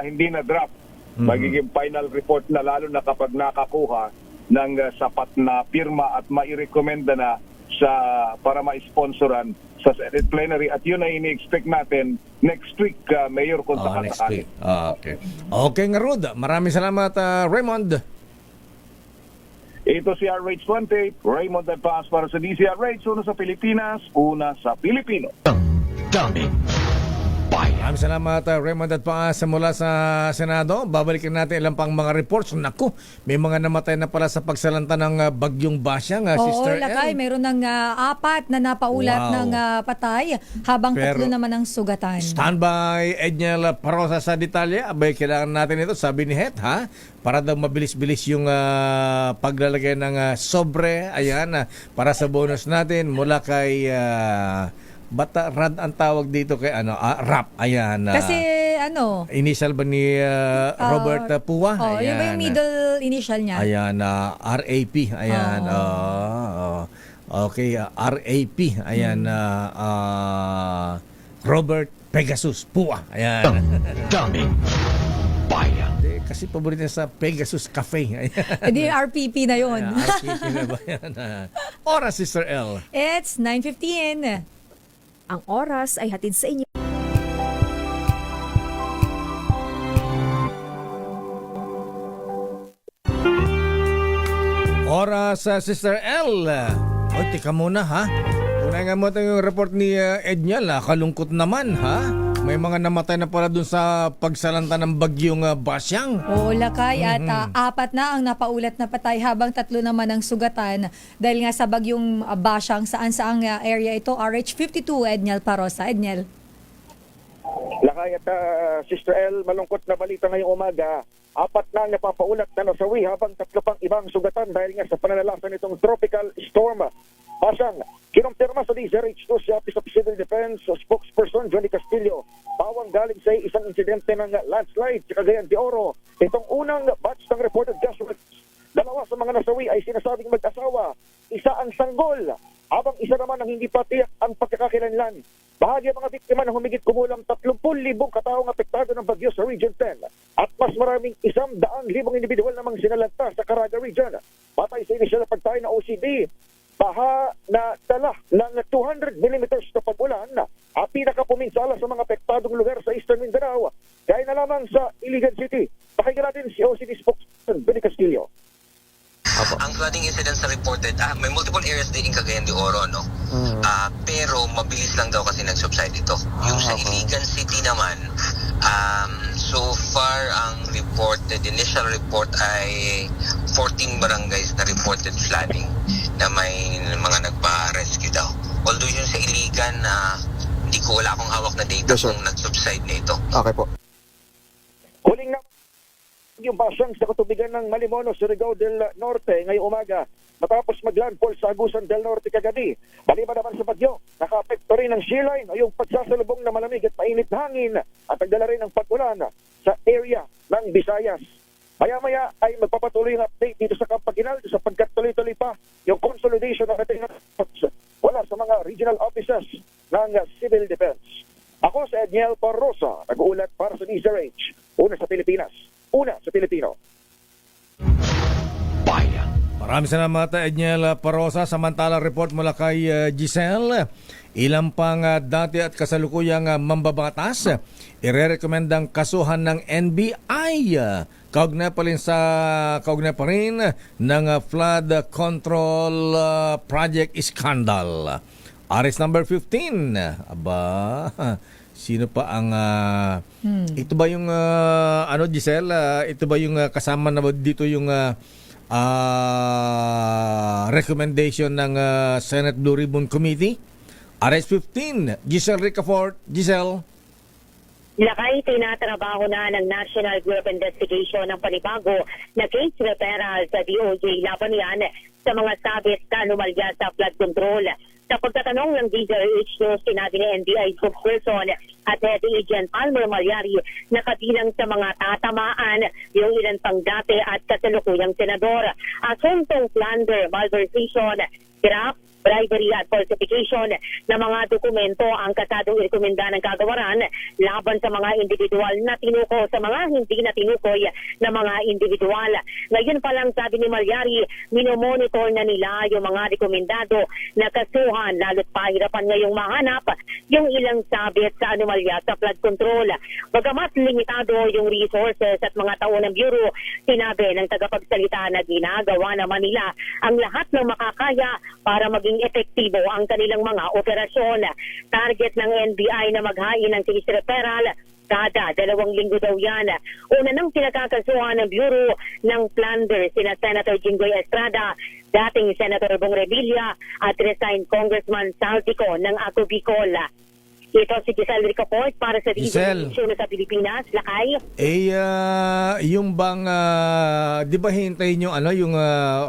hindi na draft. Magiging final report na, lalo na kapag nakakuha ng sapat na pirma at mairekomenda na para ma-sponsoran sa Senate plenary at yun ay ini-expect natin next week, Mayor, kung sakasakali. Okay nga, Rod. Maraming salamat, Raymond. Ito si RH28, Raymond Advance para sa DCRH, una sa Pilipinas, una sa Pilipino. Daming bayan. Maraming salamat, Raymond Advance mula sa Senado. Babalikan natin ilang pang mga reports. Naku, may mga namatay na pala sa pagsalanta ng bagyong Basyang, Sister El. Oo, Lakay, mayroon ng 4 na napaulat ng patay habang 3 naman ang sugatan. Standby, Edniel Parosa sa detalye. Abay, kailangan natin ito, sabi ni Het, ha? Para daw mabilis-bilis yung paglalagay ng sobre, ayan, para sa bonus natin mula kay Bata Rad ang tawag dito kay rap, ayan. Kasi initial ba ni Robert Puwa? Yun ba yung middle initial niya? Ayan, RAP, ayan. Okay, RAP, ayan. Robert Pegasus Puwa, ayan. Daming bayan. Kasi paborito sa Pegasus Cafe. Hindi, RPP na yun. RPP na ba yan? Oras, Sister L. It's 9:15. Ang oras ay hatid sa inyo. Oras, Sister L. O, tika muna, ha? Unay nga mo yung report ni Edniel, kalungkot naman, ha? May mga namatay na pala dun sa pagsalanta ng bagyong Basyang. Oo, Lakay, at 4 na ang napaulat na patay habang 3 naman ang sugatan dahil nga sa bagyong Basyang. Saan-saang area ito? RH52, Edniel Parosa. Edniel. Lakay at Sister L, malungkot na balita ngayong umaga. 4 na ang napapaulat na nasawi habang 3 pang ibang sugatan dahil nga sa pananalasan nitong tropical storm Basyang. Kinumpirma sa DZRH2 si Office of Civil Defense spokesperson Johnny Castillo. Pawang galing sa isang insidente ng landslide sa Cagayan de Oro. Itong unang batch ng reported casualties. 2 sa mga nasawi ay sinasabing mag-asawa. Isa ang sanggol, habang isa naman ang hindi pa tiyak ang pagkakakilanlan. Bahagi ang mga biktima na humigit kumulang 30,000 kataong apektado ng bagyo sa Region 10 at mas maraming 100,000 individual namang sinalanta sa Caraga Region. Batay sa inisyal na pagtayo ng OCD, baha na dala ng 200 millimeters na pag-ulan at pinakapuminsala sa mga apektadong lugar sa Eastern Mindanao. Gaya na lamang sa Iligan City. Pakinggan natin si OCD spokesperson Benny Castillo. Ang flooding incidents na reported, may multiple areas din in Cagayan de Oro, no? Pero mabilis lang daw kasi nag-subside ito. Yung sa Iligan City naman, so far ang reported, initial report ay 14 barangays na reported flooding na may mga nagpa-rescue daw. Although yung sa Iligan, hindi ko, wala akong hawak na data kung nag-subside na ito. Okay po. Huling na yung basang sa katubigan ng Malimono, Surigao del Norte ngayong umaga matapos maglandfall sa Agusan del Norte kagabi. Maliban naman sa bagyo, naka-apekto rin ng shearline o yung pagsasalubong na malamig at mainit na hangin at nagdala rin ng pag-ulan sa area ng Visayas. Maya-maya ay magpapatuloy yung update dito sa Kampaginal sapagkat tuloy-tuloy pa yung consolidation ng ating wala sa mga regional offices ng Civil Defense. Ako sa Edniel Parrosa, nag-uulat para sa DZRH. Una sa Pilipinas, una sa Pilipino. Bayan. Maraming salamat, Edniel Parrosa. Samantalang report mula kay Giselle. Ilang pang dati at kasalukuyang mambabatas irerekomendang kasuhan ng NBI. Kaugnay pa rin ng flood control project scandal. Arrest number 15. Aba, sino pa ang ito ba yung Giselle, ito ba yung kasama na dito yung recommendation ng Senate Blue Ribbon Committee? Arrest 15. Giselle Ricafort. Giselle. Lakay, tinatrabaho na ng National Bureau of Investigation ng panibago na case referral sa DOJ laban yan sa mga sabit na anomalya sa flood control. Sa pagtatanong ng DZRH News, sinabi ni NBI spokesperson at Head Agent Palmer Malyari na kabilang sa mga tatamaan yung ilan pang dati at kasalukuyang senador. Asuntong plunder, malversation, graft, bribery at falsification na mga dokumento ang kasadong irekomenda ng kagawaran laban sa mga individual na tinuko sa mga hindi na tinukoy na mga individual. Ngayon pa lang, sabi ni Malyari, minomonitor na nila yung mga rekomendado na kasuhan, lalo't pahirapan ngayong mahanap yung ilang sabit sa anomalya sa flood control. Bagamat limitado yung resources at mga taon ng Bureau, sinabi ng tagapagsalita na ginagawa naman nila ang lahat ng makakaya para maging epektibo ang kanilang mga operasyon. Target ng NBI na maghain ng case referral kada 2 linggo daw yan. Una nang pinagkakasuhan ng Bureau ng Plunder sina Senator Jinggoy Estrada, dating Senator Bong Revilla at resigned Congressman Saltico ng Ako Bicol. Ito si Giselle Ricafort para sa DZRH sa Pilipinas. Lakay. Yung bang, di ba hintayin yung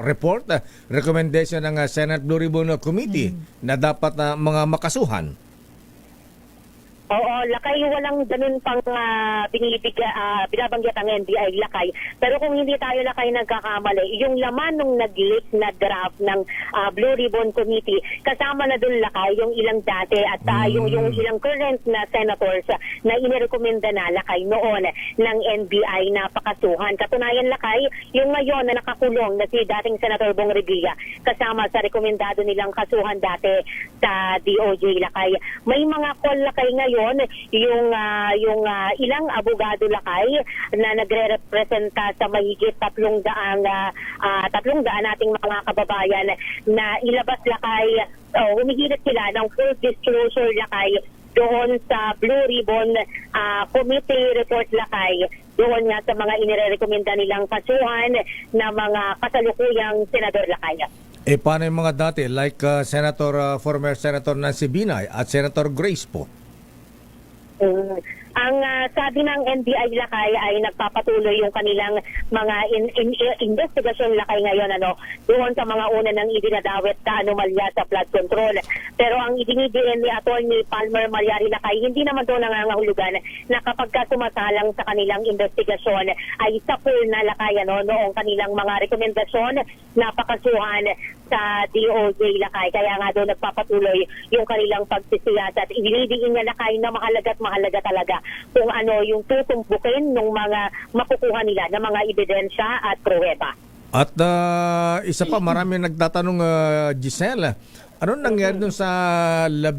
report, recommendation ng Senate Blue Ribbon Committee na dapat mga makasuhan? Oo, Lakay, walang ganun pang binabanggit ang NBI, Lakay. Pero kung hindi tayo, Lakay, nagkakamali, yung laman ng nag-leak na draft ng Blue Ribbon Committee, kasama na dun, Lakay, yung ilang dati at yung ilang current na senators na inirekomenda na, Lakay, noon ng NBI na pakasuhan. Katunayan, Lakay, yung ngayon na nakakulong na si dating Senator Bong Revilla, kasama sa rekomendado nilang kasuhan dati sa DOJ, Lakay. May mga call, Lakay, ngayon yung ilang abogado, Lakay, na nagre-representa sa mahigit 300 nating mga kababayan na ilabas, Lakay, humihirit sila ng full disclosure, Lakay, doon sa Blue Ribbon Committee report, Lakay, doon nga sa mga inirekomenda nilang kasuhan na mga kasalukuyang senador, Lakay. Paano yung mga dati like former Senator Nancy Binay at Senator Grace po? Ang sabi ng NBI, Lakay, ay nagpapatuloy yung kanilang mga investigasyon, Lakay, ngayon doon sa mga una ng idinadawit na anomalya sa flood control. Pero ang idinidiin ni Atty. Palmer Malyari, Lakay, hindi naman doon nangangahulugan na kapag sumasalang sa kanilang investigasyon ay sa full na, Lakay, noong kanilang mga rekomendasyon na pakasuhan sa DOJ, Lakay. Kaya nga doon nagpapatuloy yung kanilang pagsisiyasat. Idinidiin niya, Lakay, na mahalaga talaga kung ano yung tutumpukin ng mga makukuha nila ng mga ebidensya at pruweba. At isa pa, marami nagtatanong, Giselle, Ano nangyari dun sa 15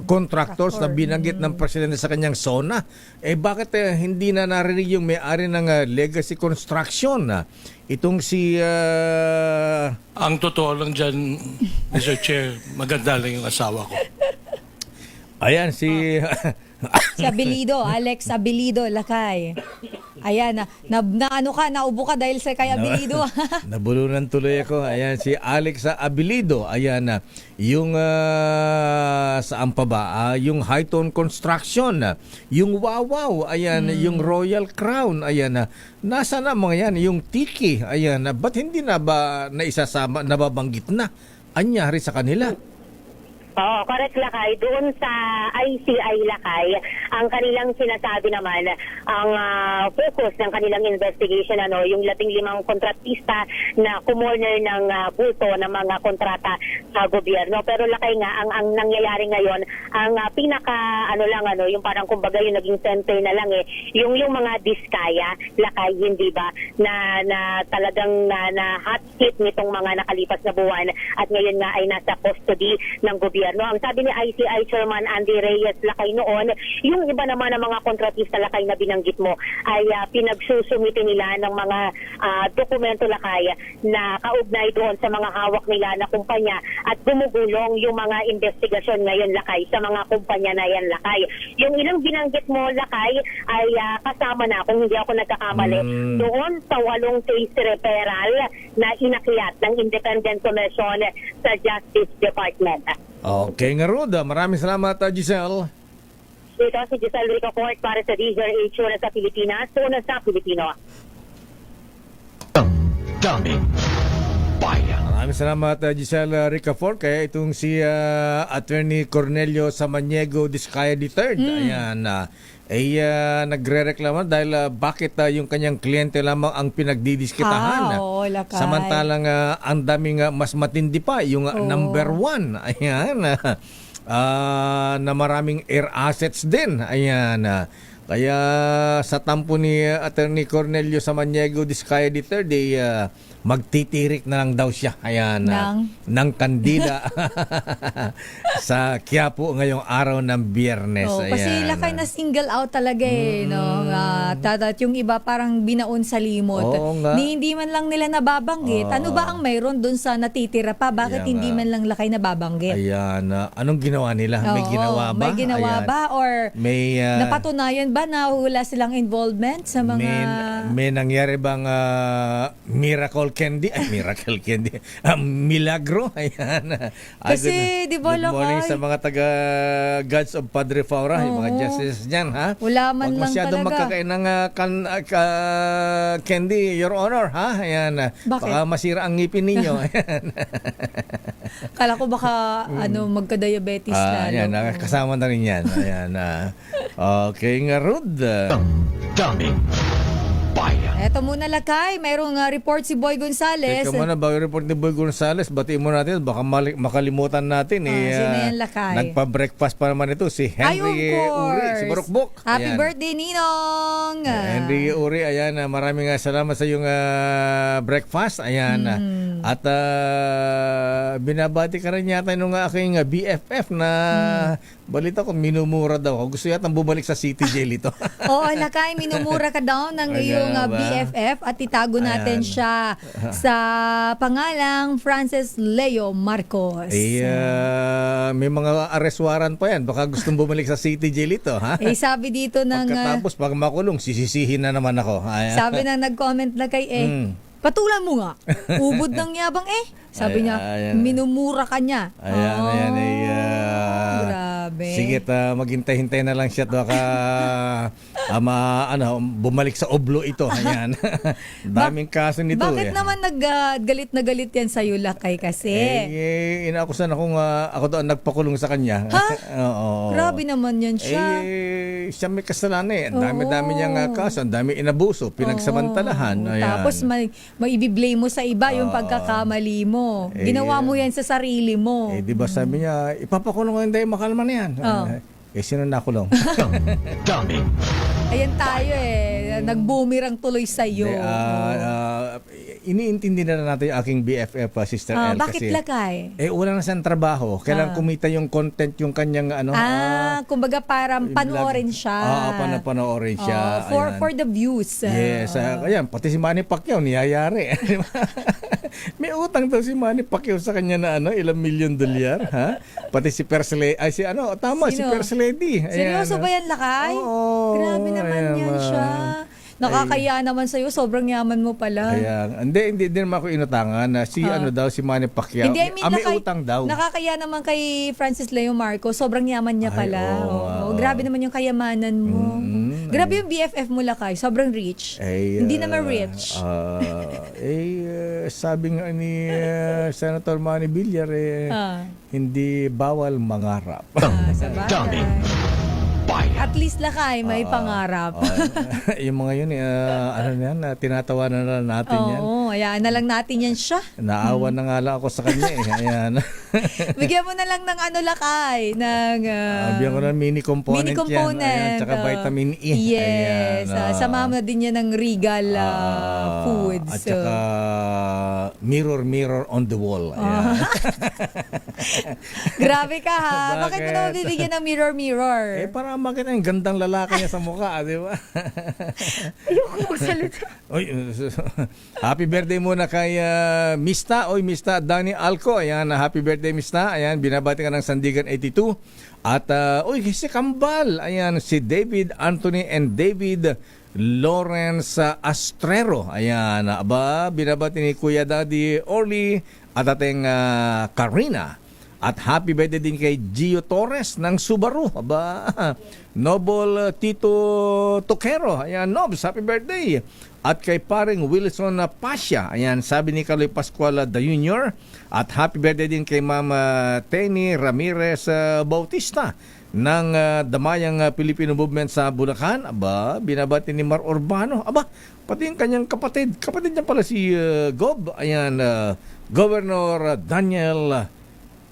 contractors na binanggit ng presidente sa kanyang SONA? Bakit hindi na narinig yung may-ari ng Legacy Construction? Itong si... Ang totoo lang dyan, Mr. Chair, maganda lang yung asawa ko. Ayan, si... Si Abilido, Alex Abilido, lakay. Ayan, ano ka, naubo ka dahil sa kay Abilido. Nabulunan tuloy ako. Ayan, si Alex Abilido. Ayan, yung saan pa ba? Yung Highton Construction, yung Wawaw, ayan, yung Royal Crown, ayan, nasa na mga yan, yung Tiki, ayan, ba't hindi na ba naisasama, nababanggit na? Anyari sa kanila? Oo, correct, Lakay. Doon sa ICI, Lakay, ang kanilang sinasabi naman, ang focus ng kanilang investigation, yung 15 kontratista na kumorner ng bulto ng mga kontrata sa gobyerno. Pero Lakay nga, ang nangyayari ngayon, ang yung parang kumbaga yung naging center na lang yung mga diskaya, Lakay, hindi ba, na talagang na hot hit nitong mga nakalipas na buwan at ngayon nga ay nasa custody ng gobyerno. Ang sabi ni ICI Chairman Andy Reyes, Lakay, noon, yung iba naman ng mga kontratista, Lakay, na binanggit mo ay pinagsusumite nila ng mga dokumento, Lakay, na kaugnay doon sa mga hawak nila na kumpanya at gumugulong yung mga investigasyon ngayon, Lakay, sa mga kumpanya na yan, Lakay. Yung ilang binanggit mo, Lakay, ay kasama na, kung hindi ako nagkakamali, doon sa 8 case referral na inakyat ng Independent Commission sa Justice Department. Okay nga, Roda. Maraming salamat, Giselle. Ito si Giselle Ricafort para sa DZRH una sa Pilipinas, una sa Pilipino. Daming bayan. Maraming salamat, Giselle Ricafort. Kaya itong si Attorney Cornelio Samaniego Diskaya III, ayan, nagre-reklamo dahil bakit yung kanyang kliyente lamang ang pinagdidiskitahan. Samantalang ang daming mas matindi pa, yung number 1. Ayan, na maraming air assets din. Ayan, kaya sa tampo ni Attorney Cornelio Samaniego Diskaya III, magtitirik na lang daw siya, ayan, ng kandila sa Quiapo ngayong araw ng Biyernes. Kasi Lakay na single out talaga no? At yung iba parang binaon sa limot. Hindi man lang nila nababanggit. Ano ba ang mayroon dun sa natitira pa? Bakit hindi man lang Lakay nababanggit? Ayan, anong ginawa nila? May ginawa ba? May ginawa ba? Or may, napatunayan ba na wala silang involvement sa mga... May nangyari bang miracle candy, milagro? Ayan. Kasi, di ba, good morning sa mga taga Gods of Padre Faura, yung mga justices dyan, ha? Wala man Huwag lang masyadong talaga. magkakain ng candy, Your Honor, ha? Ayan. Bakit? Baka masira ang ngipin ninyo. Ayan. Kala ko baka magka-diabetes lalo. Ayan, kasama na rin yan. Ayan. Okay nga, Rod. Daming bayan. Eto muna, Lakay, mayroong report si Boy Gonzales. Teka muna, bago report ni Boy Gonzales, batiin mo natin, baka makalimutan natin. Sino yan, Lakay? Nagpa-breakfast pa naman ito, si Henry Uri, si Barukbok. Happy birthday, Ninong! Henry Uri, ayan, maraming salamat sa iyong breakfast. Ayan, at binabati ka rin yata nung aking BFF na balita ko, minumura daw. Gusto yata bumalik sa City Jail ito. Oo, Lakay, minumura ka daw ng iyong BFF at itago natin siya sa pangalang Francis Leo Marcos. May mga arrest warrant pa yan. Baka gustong bumalik sa City Jail ito, ha? Sabi dito ng... Pagkatapos, pag makulong, sisisihin na naman ako. Sabi na nag-comment na kay patulan mo nga. Ubod ng yabang Sabi niya, minumura ka niya. Ayan. Grabe. Sige, maghintay-hintay na lang siya at baka bumalik sa oblo ito. Ayan. Daming kaso nito. Bakit naman galit na galit yan sa'yo, Lakay, kasi? Inaakusan akong ako doon nagpakulong sa kanya. Ha? Oo. Grabe naman yan siya. Siya may kasalanan. Ang dami-dami niyang kaso. Ang dami inabuso. Pinagsamantalahan. Tapos may i-blame mo sa iba yung pagkakamali mo. Ginawa mo yan sa sarili mo. Di ba sabi niya, ipapakulong ko hindi makalma na yan. Sino nakulong? Daming. Ayan tayo Nag-boomerang tuloy sa'yo. iniintindi na natin yung aking BFF, Sister L. Bakit kasi, lakay? wala na siyang trabaho. Kailangan kumita yung content, yung kanyang kumbaga parang panoorin siya. Panoorin siya. For the views. Yes. Ayan, pati si Manny Pacquiao, niyayari. May utang daw si Manny Pacquiao sa kanya na ilang $1 million, ha? Pati si First Lady, si First Lady. Seryoso ba yan, lakay? Oo. Grabe naman yan siya. Nakakaya naman sa'yo, sobrang yaman mo pala. Hindi naman ako inutangan. Si Manny Pacquiao. Hindi, may utang daw. Nakakaya naman kay Francis Leo Marcos, sobrang yaman niya pala. Grabe naman yung kayamanan mo. Grabe yung BFF mo, lakay. Sobrang rich. Hindi naman rich. Sabi nga ni Senator Manny Villar, hindi bawal mangarap. Daming At least, lakay, may pangarap. Yung mga yun, tinatawanan na natin yan. Hayaan na lang natin yan siya. Naawa na nga lang ako sa kanya. Ayan. Bigyan mo na lang ng lakay. Bigyan ko ng mini component yan. Ayan, tsaka vitamin E. Yes. Sama mo na din yan ng Regal Foods. At tsaka mirror on the wall. Ayan. Grabe ka, ha? Bakit mo naman bibigyan ng mirror? Para makita yung gandang lalaki niya sa mukha, di ba? Ayoko magsalita. Happy birthday muna kay Mista Danny Alco. Ayan, happy birthday, Mista. Ayan, binabati ka ng Sandigan 82. At, si Kambal. Ayan, si David Anthony and David Lawrence Astrero. Ayan, binabati ni Kuya Daddy Orly at ating Karina. At happy birthday din kay Gio Torres ng Subaru. Noble Tito Toquero. Ayan, Nobs, happy birthday. At kay paring Wilson Pasha. Ayan, sabi ni Kaloy Pascual the Junior. At happy birthday din kay Mama Tenny Ramirez Bautista ng Damayang Filipino Movement sa Bulacan. Binabati ni Mar Urbano. Pati yung kanyang kapatid. Kapatid niya pala si Gob. Ayan, Governor Daniel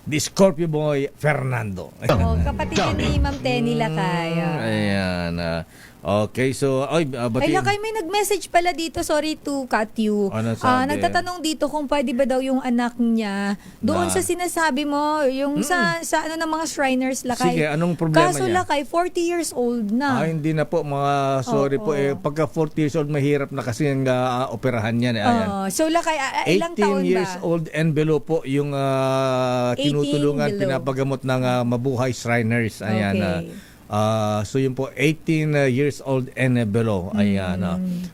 the Scorpio Boy Fernando. Kapatid yun ni Ma'am Tenny Lakay. Ayan. Okay, so Lakay, may nag-message pala dito, sorry to cut you. Nagtatanong dito kung pwede ba daw yung anak niya doon sa sinasabi mo, yung sa ng mga Shriners, Lakay. Sige, anong problema Kaso, niya? Lakay, 40 years old na. Hindi na po, sorry po. Pagka 40 years old, mahirap na kasi ang operahan niyan. So, Lakay, ilang taon ba? 18 years old envelope po yung tinutulungan, pinapagamot ng Mabuhay Shriners. Ayan. Okay. So yun po 18 years old and below. Ayan.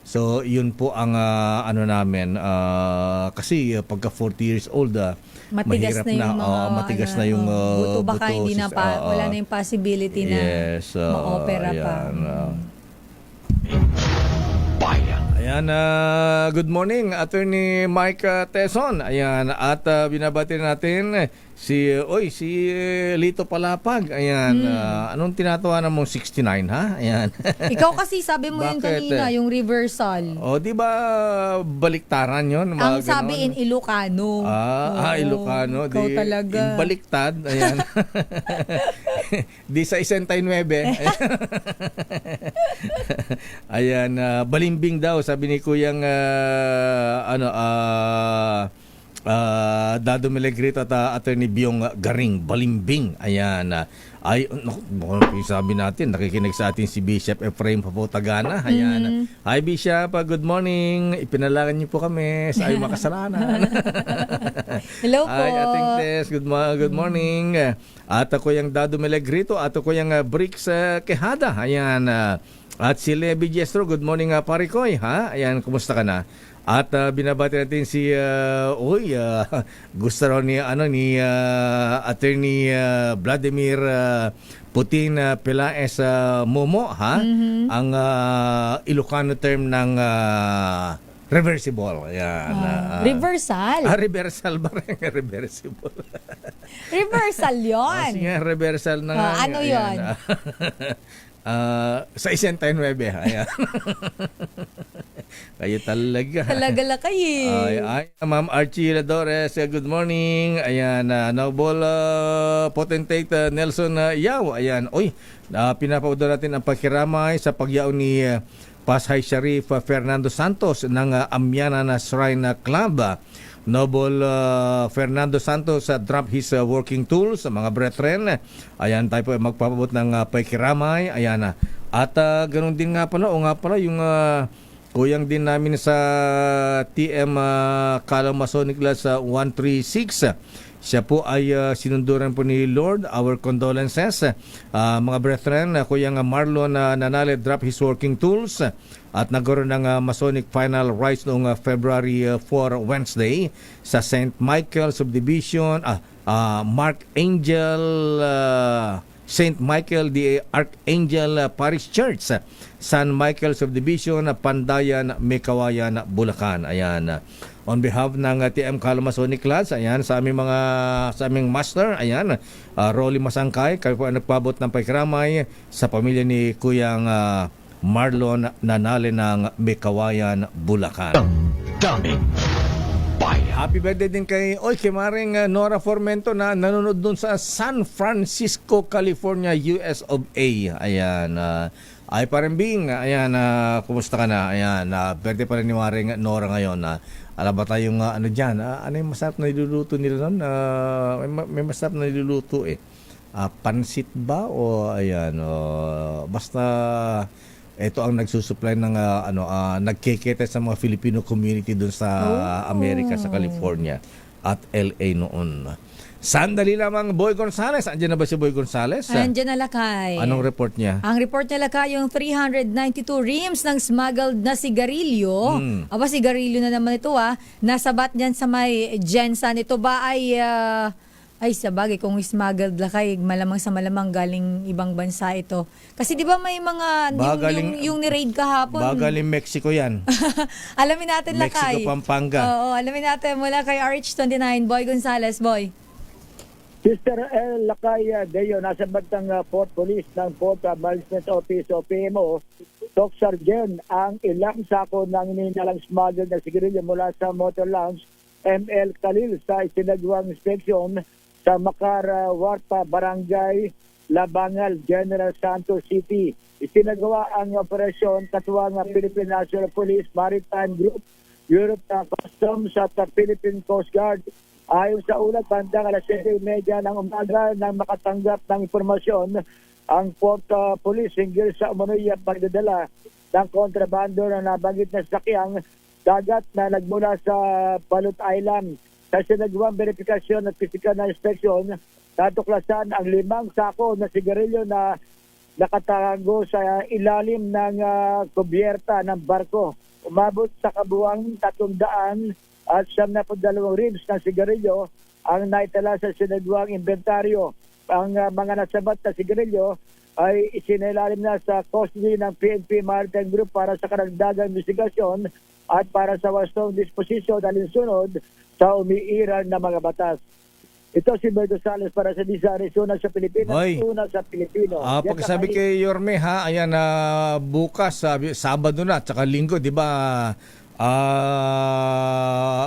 So yun po ang namin kasi pagka 40 years old matigas mahirap na yung matigas na yung buto, baka buto, hindi na wala na yung possibility na ma-opera pa. Ayan, good morning, Attorney Mike Teson. Ayan, at binabati natin si Lito Palapag. Ayan, anong tinatawanan mong 69, ha? Ayan. Ikaw kasi sabi mo yun kanina, yung reversal. Di ba baliktaran yun? Ang sabi in Ilocano. Ilocano. Ikaw talaga. In baliktad. Ayan. Di sa 69. Ayan, balimbing daw, sabi ni Kuyang Dado Melegrito at Attorney Biong Garing, balimbing. Ayan. Sabi natin, nakikinig sa atin si Bishop Ephraim Papotagana. Ayan. Hi Bishop, good morning. Ipinalagan niyo po kami sa ayong makasalanan. Hello po. Hi, Ating Tess. Good morning. At ako yung Dado Melegrito at ako yung Bricks Quejada. Ayan. At si Levi Jestro, good morning pare ko. Ayan, kumusta ka na? At binabati natin si gusto raw ni Attorney Vladimir Putin Pelaez Momo, ang Ilocano term ng reversible. Ayan. Reversal? Reversal ba rin? Reversible. Reversal yun. Sige, reversal na nga. Ano yun? Sa 69. Ayan. Kayo talaga. Talaga lang kayo. Ma'am Archie Ladores, good morning. Ayan, Noble Potentate Nelson Yao. Ayan, pinapaudo natin ang pagkiramay sa pagyaw ni Pasay Sharif Fernando Santos ng Amyana na Shrine Club. Noble Fernando Santos drop his working tools, mga brethren. Ayan, tayo po ay magpapabot ng pakikiramay. Ayan. At ganun din nga pala, yung kuyang din namin sa TM Masonic Class 136. Siya po ay sinunduran po ni Lord. Our condolences. Mga brethren, kuyang Marlon Nanale drop his working tools at nagkaroon ng Masonic Final Rites noong February 4 Wednesday sa St. Michael Subdivision, Mark Angel, St. Michael the Archangel Parish Church, San Michael Subdivision, Pandayan, Mekawayan, Bulacan. Ayan. On behalf ng TM Masonic Class, ayan, sa aming master, ayan, Rolly Masangkay, kayo po nagpabot ng pakikiramay sa pamilya ni Kuyang Marlon Nanale ng Mekawayan, Bulacan. Daming Bayan. Happy birthday din kay Maring Nora Formento na nanonood dun sa San Francisco, California, US of A. Ayan, ay Parembing, ayan, kumusta ka na? Ayan, birthday pa rin ni Maring Nora ngayon. Alam ba tayong ano dyan? Ano yung masarap na niluluto nila nun? May masarap na niluluto pansit ba? O ayan, basta ito ang nagsusupply ng nagkikita sa mga Filipino community doon sa Amerika, sa California at LA noon. Sandali lamang, Boy Gonzales. Andiyan na ba si Boy Gonzales? Andiyan na, Lakay. Anong report niya? Ang report niya, Lakay, yung 392 reams ng smuggled na sigarilyo. Aba, sigarilyo na naman ito, nasabat niyan sa may Jensen. Ito ba ay sa bagay, kung smuggled, Lakay, malamang sa malamang galing ibang bansa ito. Kasi di ba may mga, yung ni-raid kahapon. Galing Mexico yan. Alamin natin, Lakay. Mexico, Pampanga. Oo, alamin natin mula kay RH29, Boy Gonzales. Boy. Sister L. Lakay Deo, nasa bantang Port Police ng Port Management Office o PMO, Tok Sargent ang ilang sako ng ninalang smuggled na sigarilyo mula sa motor lounge ML Khalil sa isinagawang inspeksyon sa Makara Warpa, Barangay Labangal, General Santos City. Isinagawa ang operasyon katuwang ng Philippine National Police Maritime Group, Europe Customs at Philippine Coast Guard. Ayon sa ulat, bandang alas 7:30 ng umaga nang makatanggap ng impormasyon ang Port Police hinggil sa umunoy at pagdadala ng kontrabando na nabanggit na sakyang dagat na nagmula sa Balut Island. Sa sinagawang verifikasyon at pisikal na inspeksyon, natuklasan ang 5 sako na sigarilyo na nakatago sa ilalim ng kubyerta ng barko. Umabot sa kabuuang 300 at 72 ribs ng sigarilyo ang naitala sa sinagawang inventaryo. Ang mga nasabat na sigarilyo ay isinailalim na sa custody ng PNP Maritime Group para sa karagdagang investigasyon at para sa wastong disposisyon alinsunod sa umiiral na mga batas. Ito si Boy Gonzales para sa Disaris, una sa Pilipinas, una sa Pilipino. Pagkasabi kay Yorme, ayan, bukas, Sabado na, tsaka Linggo, di ba,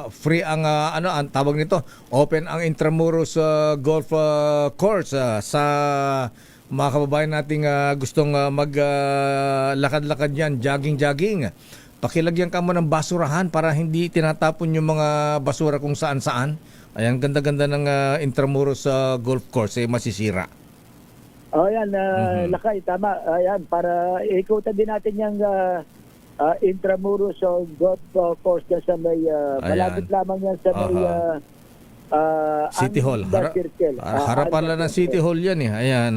free ang ang tawag nito, open ang Intramuros Golf Course sa mga kababayan nating gustong maglakad-lakad yan, jogging. Pakilagyan ka mo ng basurahan para hindi tinatapon yung mga basura kung saan-saan. Ayan, ganda-ganda ng Intramuros Golf Course, masisira. Ayan, Lakay, tama. Ayan, para ikutan din natin yung Intramuros Golf Course dyan sa may malapit lamang yan sa may City Hall. Harapan lang ng City Hall yan Ayan.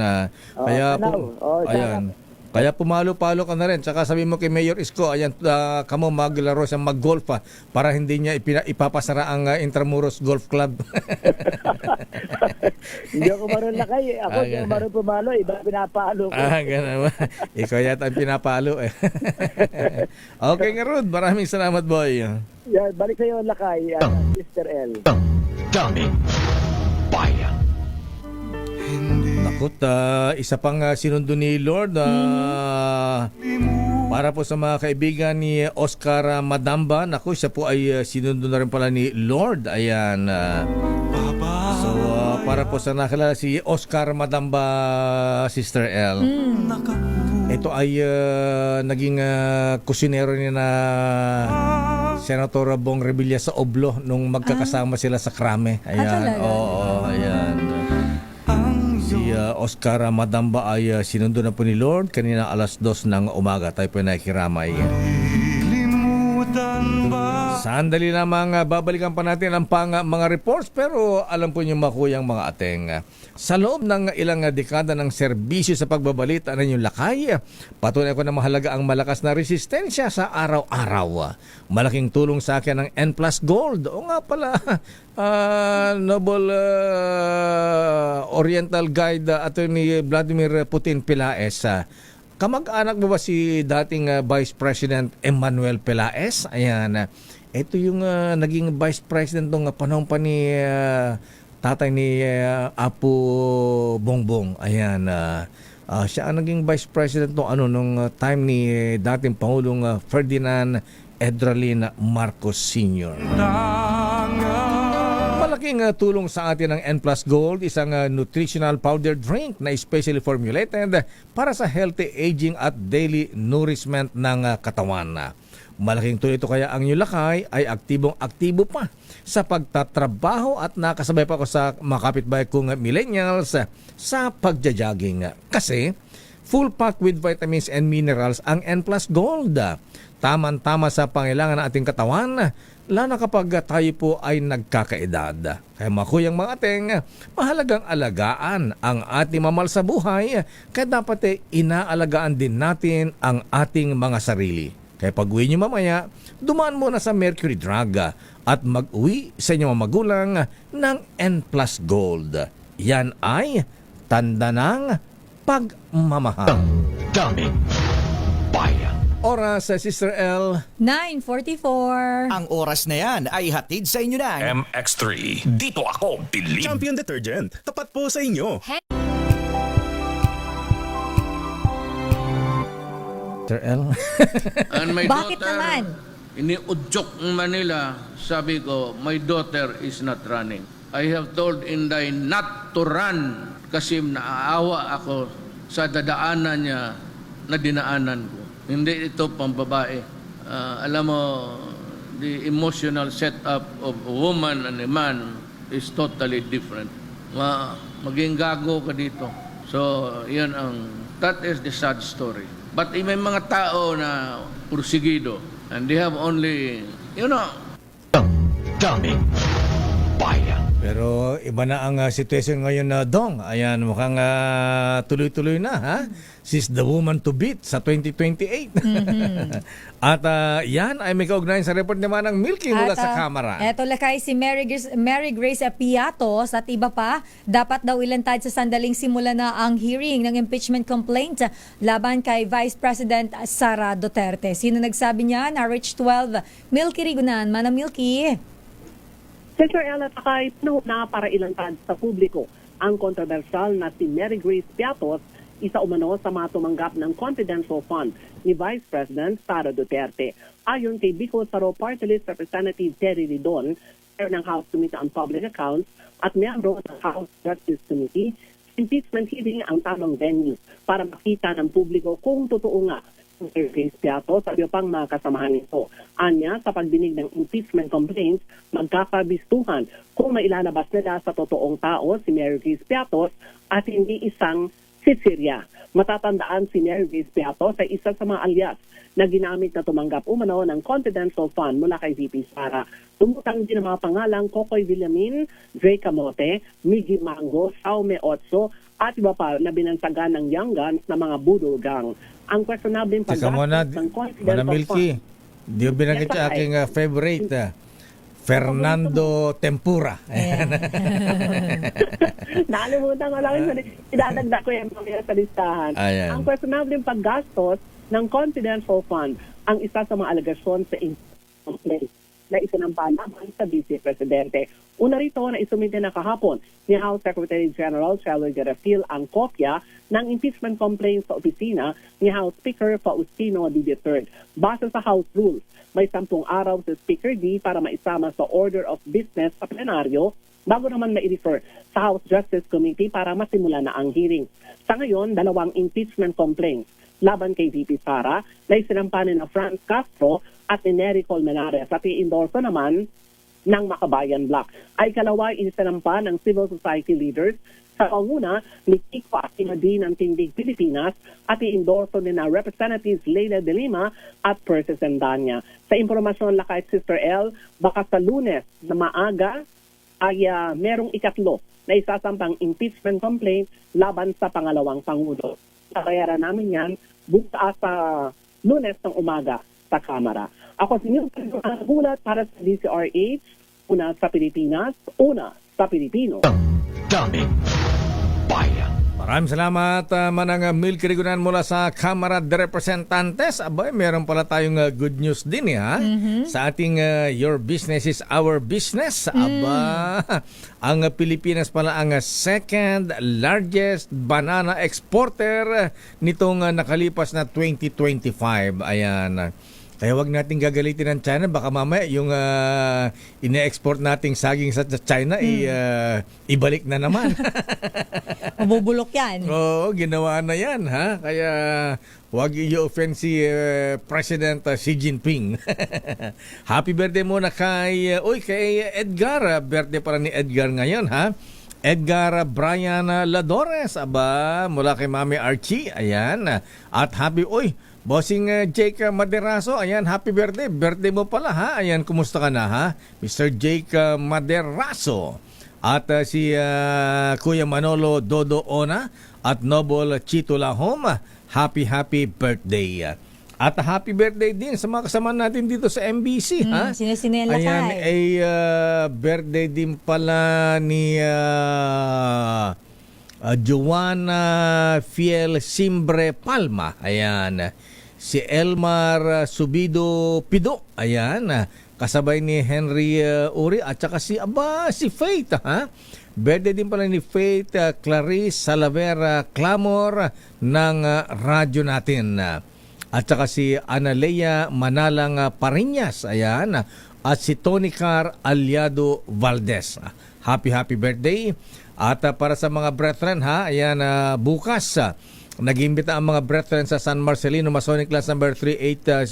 Kaya pumalo-palo ka na rin. Tsaka sabi mo kay Mayor Isko, ayan, kamo maglaro siya mag-golf para hindi niya ipapasara ang Intramuros Golf Club. Hindi ako maroon, Lakay. Ako hindi ako maroon pumalo. Iba pinapalo ko. Ganun. Ikaw yata ang pinapalo Okay nga, Rod. Maraming salamat, boy. Yan, balik sa'yo, Lakay. Mr. L. Daming Bayan. Nakot, isa pang sinundo ni Lord para po sa mga kaibigan ni Oscar Madamba. Naku, siya po ay sinundo na rin pala ni Lord. Ayan. So, para po sa nakilala si Oscar Madamba, Sister L. Ito ay naging kusinero ni na Senator Bong Revilla sa Oblo nung magkakasama sila sa Krame. Ayan. Oo, ayan. Si Oscar Madamba ay sinundo na po ni Lord kanina alas 2 ng umaga. Tayo po nakikiramay. Sandali lamang babalikan pa natin ang mga reports pero alam po niyo makuyang mga ateng. Sa loob ng ilang dekada ng serbisyo sa pagbabalita ng inyong lakay, patunay ko na mahalaga ang malakas na resistensya sa araw-araw. Malaking tulong sa akin ang N Plus Gold. O nga pala, Noble Oriental Guide Attorney Vladimir Putin Pelaez. Kamag-anak mo ba si dating Vice President Emmanuel Pelaez? Ayan. Ito yung naging Vice President nung panahon pa ni tatay ni Apo Bongbong. Ayan. Siya ang naging Vice President nung time ni dating Pangulong Ferdinand Edralin Marcos Sr. Malaking tulong sa atin ang N Plus Gold, isang nutritional powder drink na specially formulated para sa healthy aging at daily nourishment ng katawan. Malaking tulong ito kaya ang inyong lakay ay aktibong-aktibo pa sa pagtatrabaho at nakasabay pa ako sa mga kapitbahay kong millennials sa pagja-jogging. Kasi full pack with vitamins and minerals ang N Plus Gold. Taman-tama sa pangailangan ng ating katawan, lalo kapag tayo po ay nagkakaedad. Kaya makuyang mga ateng, mahalagang alagaan ang ating mamahal sa buhay, kaya dapat inaalagaan din natin ang ating mga sarili. Kaya pag uwi nyo mamaya, dumaan muna sa Mercury Drug at mag-uwi sa inyong mga magulang ng N Plus Gold. Yan ay tanda ng pagmamahal. Daming bayan. Oras sa Sister L. 9:44. Ang oras na yan ay hatid sa inyo ng MX3. Dito ako, Believe. Champion Detergent. Tapat po sa inyo. Sister L. And my Bakit daughter, naman? iniudyok Manila, sabi ko, my daughter is not running. I have told Inday not to run kasi naaawa ako sa dadaanan niya na dinaanan ko. Hindi ito pambabae. Alam mo, the emotional setup of a woman and a man is totally different. Maging gago ka dito. So, yan that is the sad story. But may mga tao na pursigido and they have only, Daming bayan. Pero iba na ang sitwasyon ngayon na Dong. Ayan, mukhang tuloy-tuloy na, ha? She's the woman to beat sa 2028. At yan ay may kaugnayan sa report naman ng Milky mula sa Kamara. Eto lakay si Mary Grace Piatos at iba pa, dapat daw ilantad sa sandaling simula na ang hearing ng impeachment complaint laban kay Vice President Sara Duterte. Sino nagsabi niya? Na Rich 12, Milky Rigunan. Mana Milky? Sister Ella, takay na para ilantad sa publiko ang kontrobersyal na si Mary Grace Piatos, isa umano sa mga tumanggap ng confidential fund ni Vice President Sara Duterte. Ayon kay Bicol Saro Party List Representative Terry Ridon, chair ng House Committee on Public Accounts at miyembro ng House Justice Committee, impeachment hearing ang tamang venue para makita ng publiko kung totoo nga Mary Grace Piatos at iba pang mga kasamahan nito. Anya, sa pagdinig ng impeachment complaints, magkakabistuhan kung mailalabas nila sa totoong tao si Mary Grace Piatos at hindi isang Sicilia. Matatandaan si Mary Grace Piatos ay isa sa mga alias na ginamit na tumanggap umano ng confidential fund mula kay VP Sara. Tumutang din ang mga pangalang Kokoy Villamin, Dre Camote, Miggy Mango, Saume Otso at iba pa na binansagan ng Young Guns na mga Budol Gang. Ang questionable paggastos ng confidential Milky, fund. di ba binanggit sa aking favorite, Fernando Tempura. Nakalimutan ko lang yung idadagdag ko yung mga sa listahan. Ayan. Ang questionable paggastos ng confidential fund ang isa sa mga alegasyon sa complaint na isinampala sa Vice Presidente. Una rito na isumite na kahapon ni House Secretary General Cheryl Garafil ang kopya ng impeachment complaint sa opisina ni House Speaker Faustino D. III. Base sa House rules, may 10 araw sa Speaker D para maisama sa order of business sa plenaryo bago naman ma-refer sa House Justice Committee para masimula na ang hearing. Sa ngayon, 2 impeachment complaints laban kay VP Sara na isinampanan na Franz Castro at ni Nery Colmenares at i-endorso naman ng Makabayan Bloc. Ay kalaway inisinampa ng civil society leaders sa panguna ni Kiko Aquino ng Tindig Pilipinas at i-endorso ni na Representatives Leila de Lima at Persis Endanya. Sa impormasyon lakay Sister L, baka sa Lunes na maaga ay merong ikatlo na isasampang impeachment complaint laban sa pangalawang Pangulo. Kakayaran namin yan bukas sa Lunes ng umaga sa Kamara. Ako si Neil Gulat para sa DCRH, una sa Pilipinas, una sa Pilipino. Daming bayan. Maraming salamat, Manang Mil Kirigunan mula sa Kamara de Representantes. Abay, meron pala tayong good news din ha. Sa ating Your Business is Our Business. Aba, ang Pilipinas pala ang second largest banana exporter nitong nakalipas na 2025. Ayan. Kaya wag natin gagalitin ng China. Baka mamaya yung ine-export nating saging sa China ibalik na naman. Mabubulok yan. Oo, ginawa na yan. Ha? Kaya wag i-offend si President Xi Jinping. Happy birthday muna kay Edgar. Birthday pala ni Edgar ngayon. Ha? Edgar Brian Ladores. Aba, mula kay Mami Archie. Ayan. At happy, Bossing Jake Maderaso, ayan, happy birthday. Birthday mo pala, ha? Ayan, kumusta ka na, ha? Mr. Jake Maderaso. At si Kuya Manolo Dodo Ona at Noble Chito Lahom, happy birthday. At happy birthday din sa mga kasama natin dito sa MBC, ha? Sino-sinela ayan, birthday din pala ni Joanna Fiel Simbre Palma. Ayan. Si Elmar Subido Pido. Ayan. Kasabay ni Henry Uri at saka si Faith. Ha? Birthday din pala ni Faith Clarice Salavera Clamor ng radyo natin. At saka si Analea Manalang Pariñas. Ayan. At si Tony Car Aliado Valdez. Happy birthday. At para sa mga brethren, ha, ayan, bukas, nag-imbita ang mga brethren sa San Marcelino Masonic Class number 380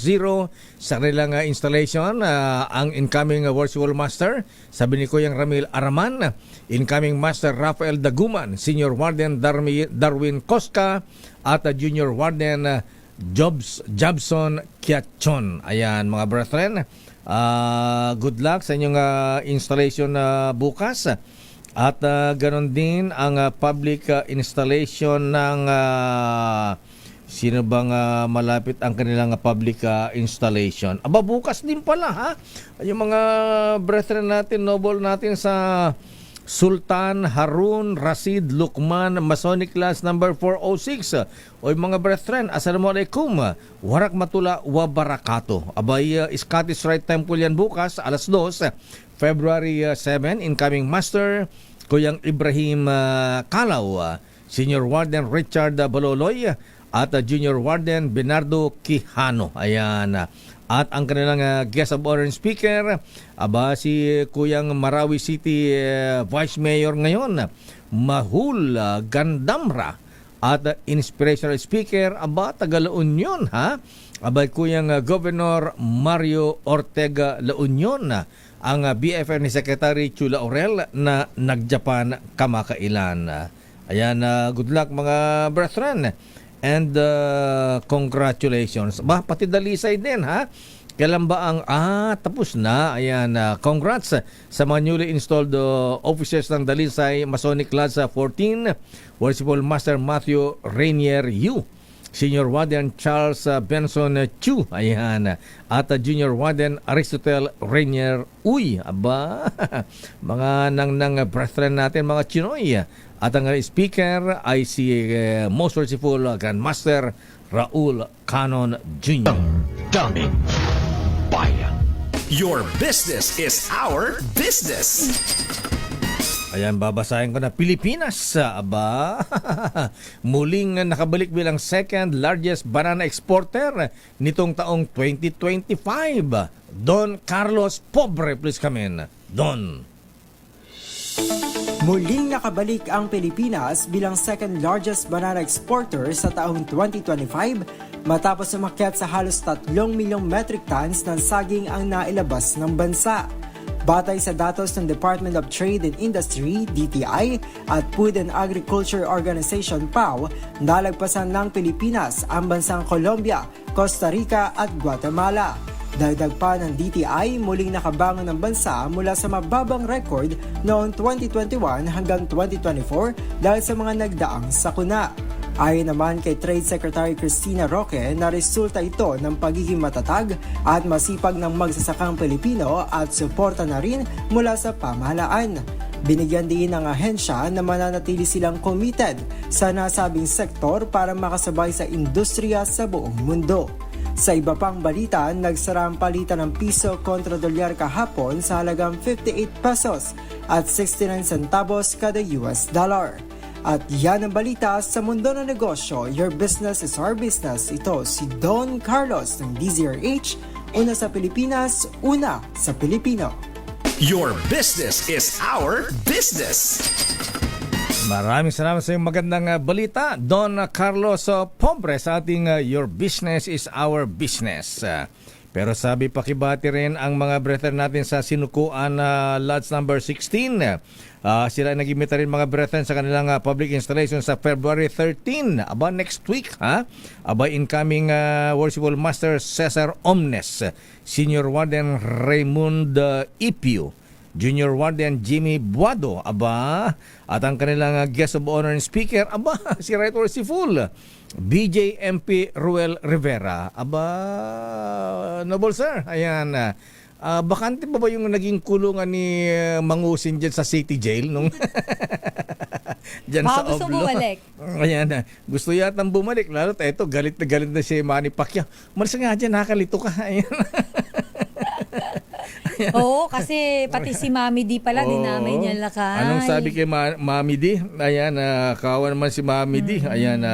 sa kanilang installation. Ang incoming worship master, sabi ni Kuyang Ramil Araman, incoming master Rafael Daguman, senior warden Darwin Cosca, at junior warden Jobson Kiachon. Ayan, mga brethren, good luck sa inyong installation bukas. At ganon din ang public installation ng sino bang malapit ang kanilang public installation. Aba, bukas din pala, ha? Yung mga brethren natin, noble natin sa Sultan Harun Rasid Lukman Masonic Class number 406. O yung mga brethren, assalamualaikum, warak matula wa barakato. Abay, Scottish Rite Temple yan bukas, alas 2, February 7, incoming master Kuyang Ibrahim Kalaw, senior warden Richard Baloloy, at junior warden Bernardo Quijano. Ayan. At ang kanilang guest of honor speaker, si Kuyang Marawi City Vice Mayor ngayon, Mahul Gandamra. At inspirational speaker, taga La Union, ha? Kuyang Governor Mario Ortega La Union, ang BFF ni Secretary Chula Aurel na nag-Japan kamakailan. Ayan, good luck mga brethren. And congratulations. Pati Dalisay din, ha? Kailan ba ang tapos na? Ayan, congrats sa mga newly installed officers ng Dalisay Masonic Class 14, Worshipful Master Matthew Rainier Yu, Senior Warden Charles Benson Chu, ayan, at Junior Warden Aristotle Rainier Uy. Aba, mga nang brethren natin, mga Chinoy. At ang speaker ay si Most Worshipful Grandmaster Raul Canon Jr. Daming bayan. Your business is our business. Ayan, babasahin ko na. Pilipinas, muling nakabalik bilang second largest banana exporter nitong taong 2025. Don Carlos Pobre, please come in. Don. Muling nakabalik ang Pilipinas bilang second largest banana exporter sa taong 2025 matapos umakyat sa halos 3 milyong metric tons ng saging ang nailabas ng bansa. Batay sa datos ng Department of Trade and Industry, DTI, at Food and Agriculture Organization, PAO, nalagpasan ng Pilipinas ang bansang Colombia, Costa Rica at Guatemala. Dagdag pa ng DTI, muling nakabangon ng bansa mula sa mababang record noong 2021 hanggang 2024 dahil sa mga nagdaang sakuna. Ayon naman kay Trade Secretary Cristina Roque na resulta ito ng pagiging matatag at masipag ng magsasakang Pilipino at suporta na rin mula sa pamahalaan. Binigyan din ng ahensya na mananatili silang committed sa nasabing sektor para makasabay sa industriya sa buong mundo. Sa iba pang balita, nagsara ang palitan ng piso kontra dolyar kahapon sa halagang 58 pesos at 69 centavos kada US dollar. At yan ang balita sa mundo ng negosyo. Your business is our business. Ito si Don Carlos ng DZRH. Una sa Pilipinas, una sa Pilipino. Your business is our business. Maraming salamat sa iyong magandang balita, Don Carlos Pobre, sa ating Your Business is Our Business. Pero sabi pakibati rin ang mga brethren natin sa sinukuan lots number 16. Sila nag-imita rin mga brethren sa kanilang public installation sa February 13. Aba, next week, ha? Aba, incoming Worshipful Master Cesar Omnes, Senior Warden Raymond Ipio, Junior Warden Jimmy Buado, aba, at ang kanilang guest of honor and speaker, aba, si Right Merciful, BJMP Ruel Rivera, aba, Noble Sir, ayan, bakante pa ba yung naging kulungan ni Mangusin dyan sa City Jail nung dyan sa Oblo? Gusto bumalik. Ayan, gusto yatang bumalik, lalo eto, galit na si Manny Pacquiao. Malis nga dyan, nakalito ka, ayan. Oo, kasi pati si Mami D pala, dinamay niya lakay. Anong sabi kay Mami D? Ayan, kawa naman si Mami D. Ayan,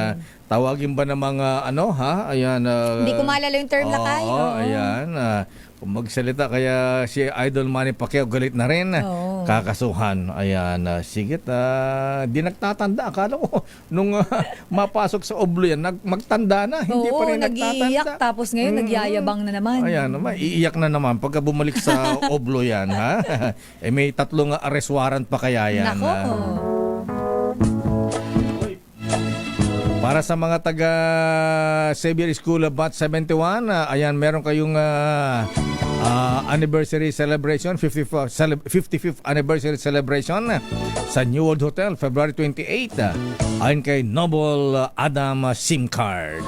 tawagin ba ng mga ano, ha? Ayan. Hindi ko maalala yung term lakay. Ayan, kung magsalita kaya si Idol Manny Pacquiao galit na rin. Kakasuhan. Ayan, sigit. Di nagtatanda. Akala ko nung mapasok sa Oblo yan, magtanda na. Hindi pa rin nagtatanda. Nag-iiyak tapos ngayon nagyayabang na naman. Ayan, iiyak na naman pagka bumalik sa Oblo yan, ha? May 3 arrest warrant pa kaya yan. Nako. Para sa mga taga Xavier School of Bat 71, ayan, meron kayong anniversary celebration, 55th anniversary celebration sa New World Hotel, February 28, ayon kay Noble Adam SIM Card.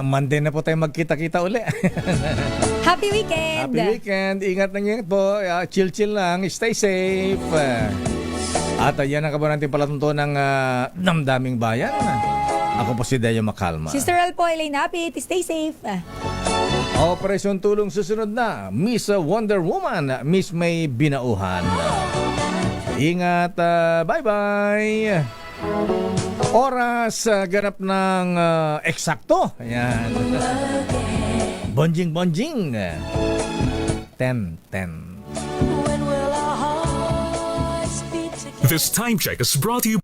Monday na po tayo magkita-kita uli. Happy weekend! Happy weekend! Ingat na ingat po. Chill-chill lang. Stay safe. At yan ang kabuhan natin palatunto ng damdaming bayan. Ako po si Deo Macalma. Sister Al po, Elaine Apit. Stay safe. Operasyon Tulong susunod na. Miss Wonder Woman, Miss May Binauhan. Ingat. Bye-bye! Oras ganap ng eksakto. Ayan. Bonjing. 10:10. This time check is brought to you